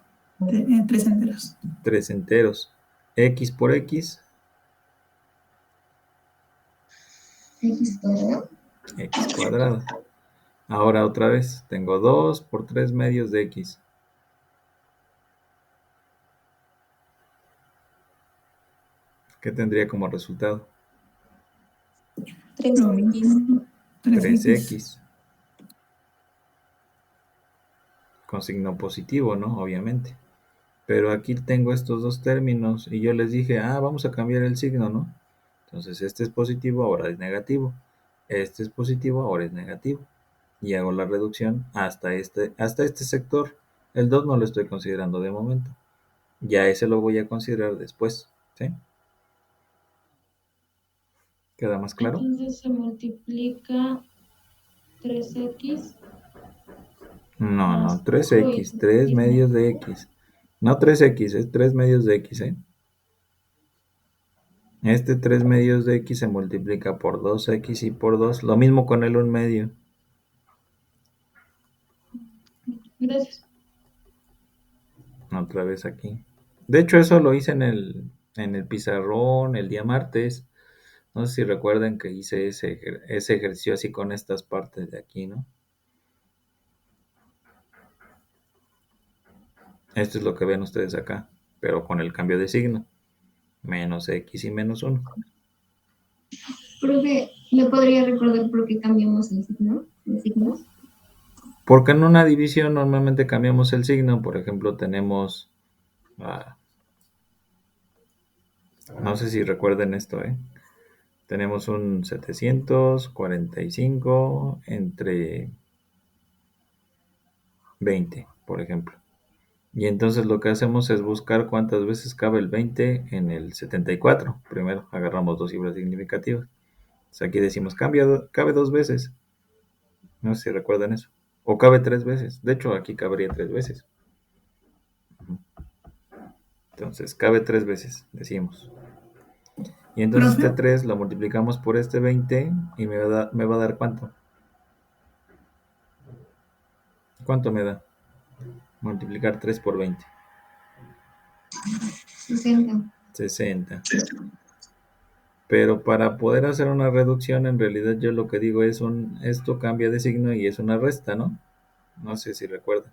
3 enteros. 3 enteros. X por X. X cuadrado. X cuadrado. Ahora otra vez, tengo 2 por 3 medios de X. ¿Qué tendría como resultado? 3x. 3x. Con signo positivo, ¿no? Obviamente. Pero aquí tengo estos dos términos y yo les dije, vamos a cambiar el signo, ¿no? Entonces este es positivo, ahora es negativo. Este es positivo, ahora es negativo. Y hago la reducción hasta este sector. El 2 no lo estoy considerando de momento. Ya ese lo voy a considerar después. ¿Sí? ¿Queda más claro? Entonces se multiplica 3x. No, 3x, 3 medios de x. No 3x, es 3 medios de x, ¿eh? Este 3 medios de x se multiplica por 2x y por 2. Lo mismo con el 1 medio. Gracias. Otra vez aquí. De hecho, eso lo hice en el pizarrón el día martes. No sé si recuerdan que hice ese ejercicio así con estas partes de aquí, ¿no? Esto es lo que ven ustedes acá, pero con el cambio de signo. Menos x y menos 1. Profe, ¿me podría recordar por qué cambiamos el signo? ¿El signo? Porque en una división normalmente cambiamos el signo. Por ejemplo, tenemos... no sé si recuerden esto, ¿eh? Tenemos un 745 entre 20, por ejemplo. Y entonces lo que hacemos es buscar cuántas veces cabe el 20 en el 74. Primero agarramos dos cifras significativas. Entonces aquí decimos, cabe 2 veces. No sé si recuerdan eso. O cabe 3 veces. De hecho, aquí cabría 3 veces. Entonces, cabe 3 veces, decimos. Y entonces ¿Profe? este 3 lo multiplicamos por este 20 y me va a dar ¿cuánto? ¿Cuánto me da? Multiplicar 3 por 20. 60. 60. Pero para poder hacer una reducción, en realidad yo lo que digo es esto cambia de signo y es una resta, ¿no? No sé si recuerdan.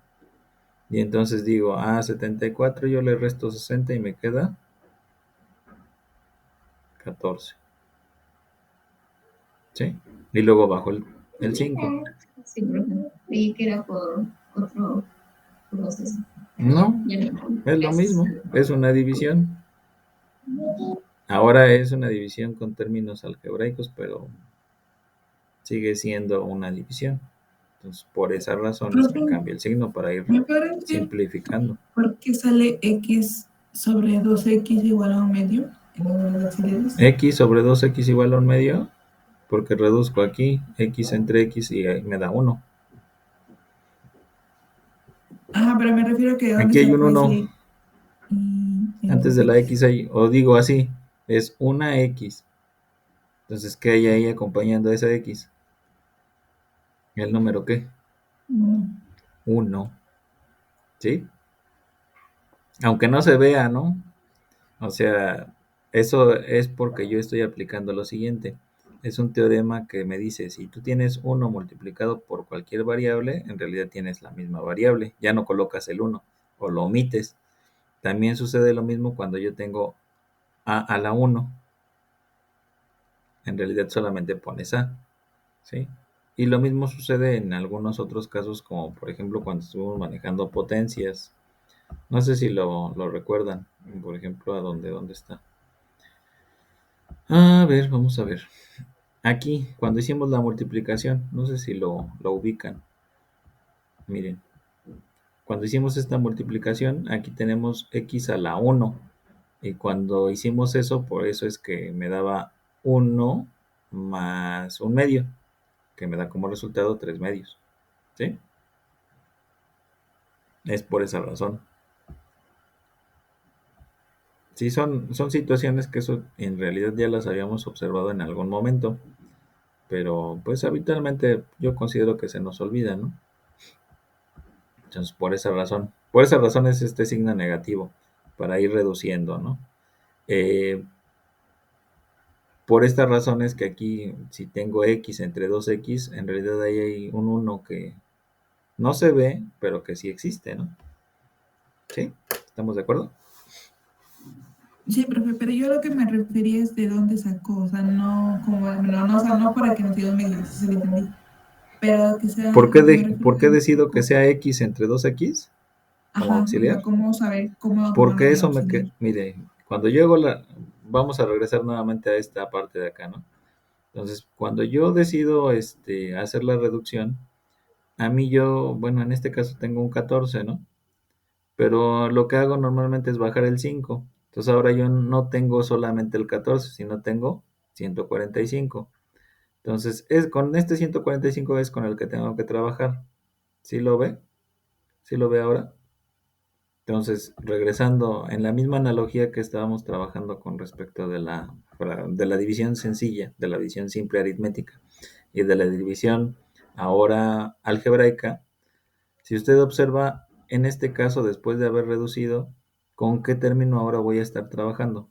Y entonces digo, 74, yo le resto 60 y me queda 14. ¿Sí? Y luego bajo el 5. Sí, profe. Creí que era por otro proceso. No, Ya no. es lo mismo, es una división. Ahora es una división con términos algebraicos, pero sigue siendo una división. Entonces, por esa razón es que cambia el signo para ir ¿Me puede decir simplificando. por qué sale x sobre 2x igual a un medio en los auxiliares? X sobre 2x igual a un medio, porque reduzco aquí x entre x y ahí me da 1. Ajá, pero me refiero a que ¿dónde Aquí hay un sacó 1. ese y Antes de la x hay, o digo así, es una x. Entonces, ¿qué hay ahí acompañando a esa x? ¿El número qué? 1. ¿Sí? Aunque no se vea, ¿no? O sea, eso es porque yo estoy aplicando lo siguiente. Es un teorema que me dice, si tú tienes 1 multiplicado por cualquier variable, en realidad tienes la misma variable. Ya no colocas el 1 o lo omites. También sucede lo mismo cuando yo tengo a la 1. En realidad solamente pones a, ¿sí? Y lo mismo sucede en algunos otros casos, como por ejemplo cuando estuvimos manejando potencias. No sé si lo recuerdan. Por ejemplo, ¿dónde está? A ver, vamos a ver. Aquí, cuando hicimos la multiplicación, no sé si lo ubican. Miren, cuando hicimos esta multiplicación, aquí tenemos x a la 1. Y cuando hicimos eso, por eso es que me daba 1 más un medio, que me da como resultado 3 medios. ¿Sí? Es por esa razón. Sí, son situaciones que eso en realidad ya las habíamos observado en algún momento, pero pues habitualmente yo considero que se nos olvida, ¿no? Entonces, por esa razón es este signo negativo, para ir reduciendo, ¿no? Eh, por esta razón es que aquí, si tengo x entre 2x, en realidad ahí hay un 1 que no se ve, pero que sí existe, ¿no? ¿Sí? ¿Estamos de acuerdo? Sí, profe, pero yo lo que me refería es de dónde sacó, o sea, no como, o sea, no para que nos diga un medio, si se lo entendí, pero que sea, me refiero ¿Por qué a decido que sea x entre 2x como ajá, o sea, auxiliar? cómo saber cómo Porque acomodarlo al eso auxiliar. mire, cuando yo hago vamos a regresar nuevamente a esta parte de acá, ¿no? Entonces, cuando yo decido hacer la reducción, a mí bueno, en este caso tengo un 14, ¿no? Pero lo que hago normalmente es bajar el 5. Entonces ahora yo no tengo solamente el 14, sino tengo 145. Entonces, con este 145 es con el que tengo que trabajar. ¿Sí lo ve? ¿Sí lo ve ahora? Entonces, regresando en la misma analogía que estábamos trabajando con respecto de la división sencilla, de la división simple aritmética y de la división ahora algebraica, si usted observa, en este caso, después de haber reducido, ¿con qué término ahora voy a estar trabajando?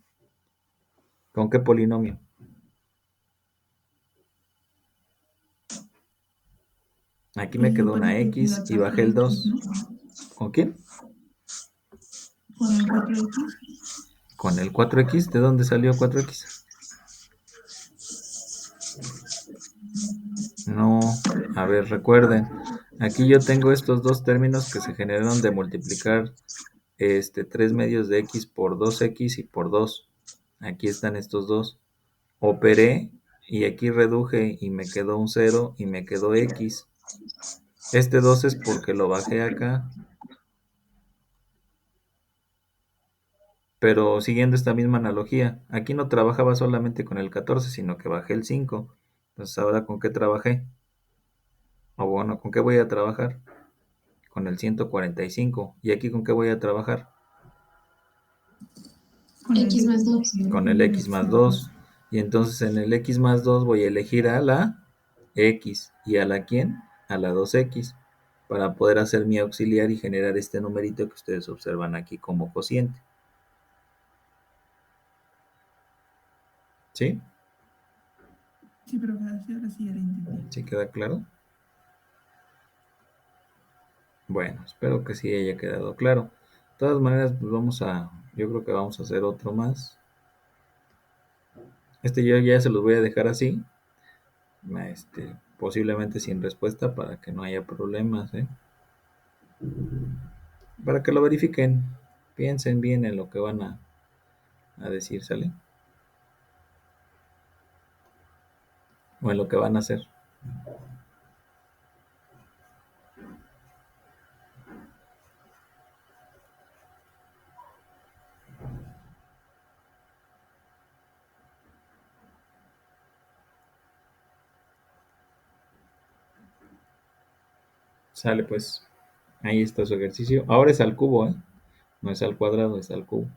¿Con qué polinomio? Aquí me quedó una Supone que x la y bajé el 4x, 2. ¿no? ¿Con quién? Con el 4x. Con el 4x. ¿De dónde salió 4x? No, a ver, recuerden. Aquí yo tengo estos dos términos que se generaron de multiplicar 3 medios de x por 2x y por 2. Aquí están estos dos. Operé y aquí reduje y me quedó un 0 y me quedó x. Este 2 es porque lo bajé acá. Pero siguiendo esta misma analogía, aquí no trabajaba solamente con el 14, sino que bajé el 5. Entonces, ¿ahora con qué trabajé? O bueno, ¿con qué voy a trabajar? Con el 145. ¿Y aquí con qué voy a trabajar? Con X más 2. Con el x más 2. Y entonces en el x más 2 voy a elegir a la x. ¿Y a la quién? A la 2x. Para poder hacer mi auxiliar y generar este numerito que ustedes observan aquí como cociente. ¿Sí? Sí, pero ahora sí ya lo entendí. ¿Sí queda claro? Bueno, espero que sí haya quedado claro. De todas maneras, pues yo creo que vamos a hacer otro más. Yo ya se los voy a dejar así, posiblemente sin respuesta para que no haya problemas, ¿eh? Para que lo verifiquen, piensen bien en lo que van a decir, ¿sale? O en lo que van a hacer. Sale pues. Ahí está su ejercicio. Ahora es al cubo, ¿eh? No es al cuadrado, es al cubo.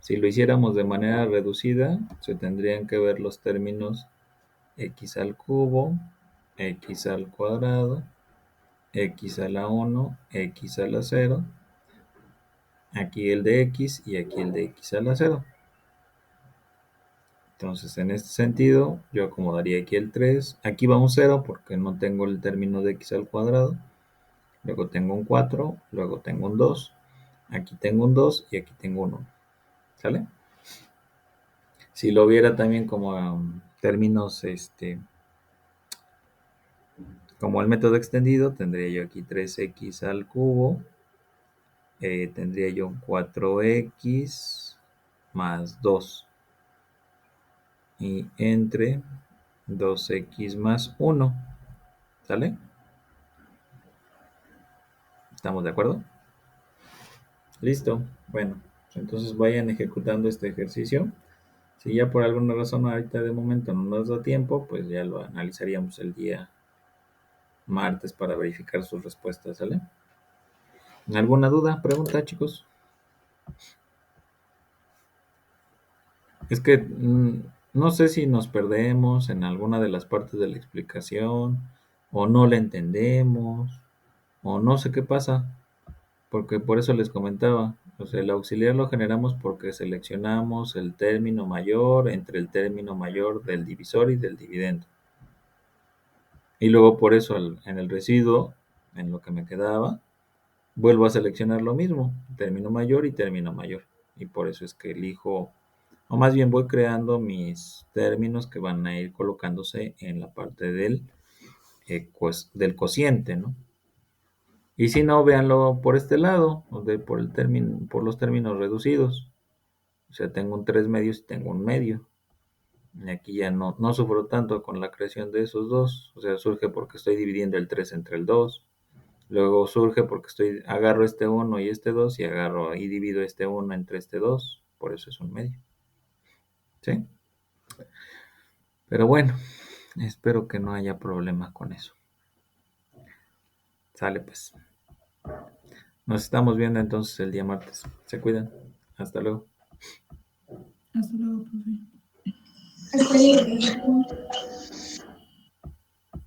Si lo hiciéramos de manera reducida, se tendrían que ver los términos x al cubo, x al cuadrado, x a la 1, x a la 0, aquí el de x y aquí el de x a la 0. Entonces, en este sentido, yo acomodaría aquí el 3. Aquí va un 0 porque no tengo el término de x al cuadrado. Luego tengo un 4, luego tengo un 2. Aquí tengo un 2 y aquí tengo un 1. ¿Sale? Si lo viera también como términos, como el método extendido, tendría yo aquí 3x al cubo. Tendría yo un 4x más 2. Y entre 2x más 1. ¿Sale? ¿Estamos de acuerdo? Listo. Bueno, entonces vayan ejecutando este ejercicio. Si ya por alguna razón ahorita de momento no nos da tiempo, pues ya lo analizaríamos el día martes para verificar sus respuestas, ¿sale? ¿Alguna duda? ¿Pregunta, chicos? Es que no sé si nos perdemos en alguna de las partes de la explicación, o no la entendemos, o no sé qué pasa, porque por eso les comentaba, o sea, el auxiliar lo generamos porque seleccionamos el término mayor entre el término mayor del divisor y del dividendo. Y luego por eso en el residuo, en lo que me quedaba, vuelvo a seleccionar lo mismo, término mayor y término mayor. Y por eso es que elijo, o más bien voy creando mis términos que van a ir colocándose en la parte del cociente, ¿no? Y si no, véanlo por este lado, por los términos reducidos. O sea, tengo un 3 medios y tengo un medio. Y aquí ya no sufro tanto con la creación de esos dos. O sea, surge porque estoy dividiendo el 3 entre el 2. Luego surge porque agarro este 1 y este 2 y agarro y divido este 1 entre este 2. Por eso es un medio. ¿Sí? Pero bueno, espero que no haya problema con eso. Sale pues. Nos estamos viendo entonces el día martes. Se cuidan. Hasta luego. Hasta luego, profe. Hasta luego.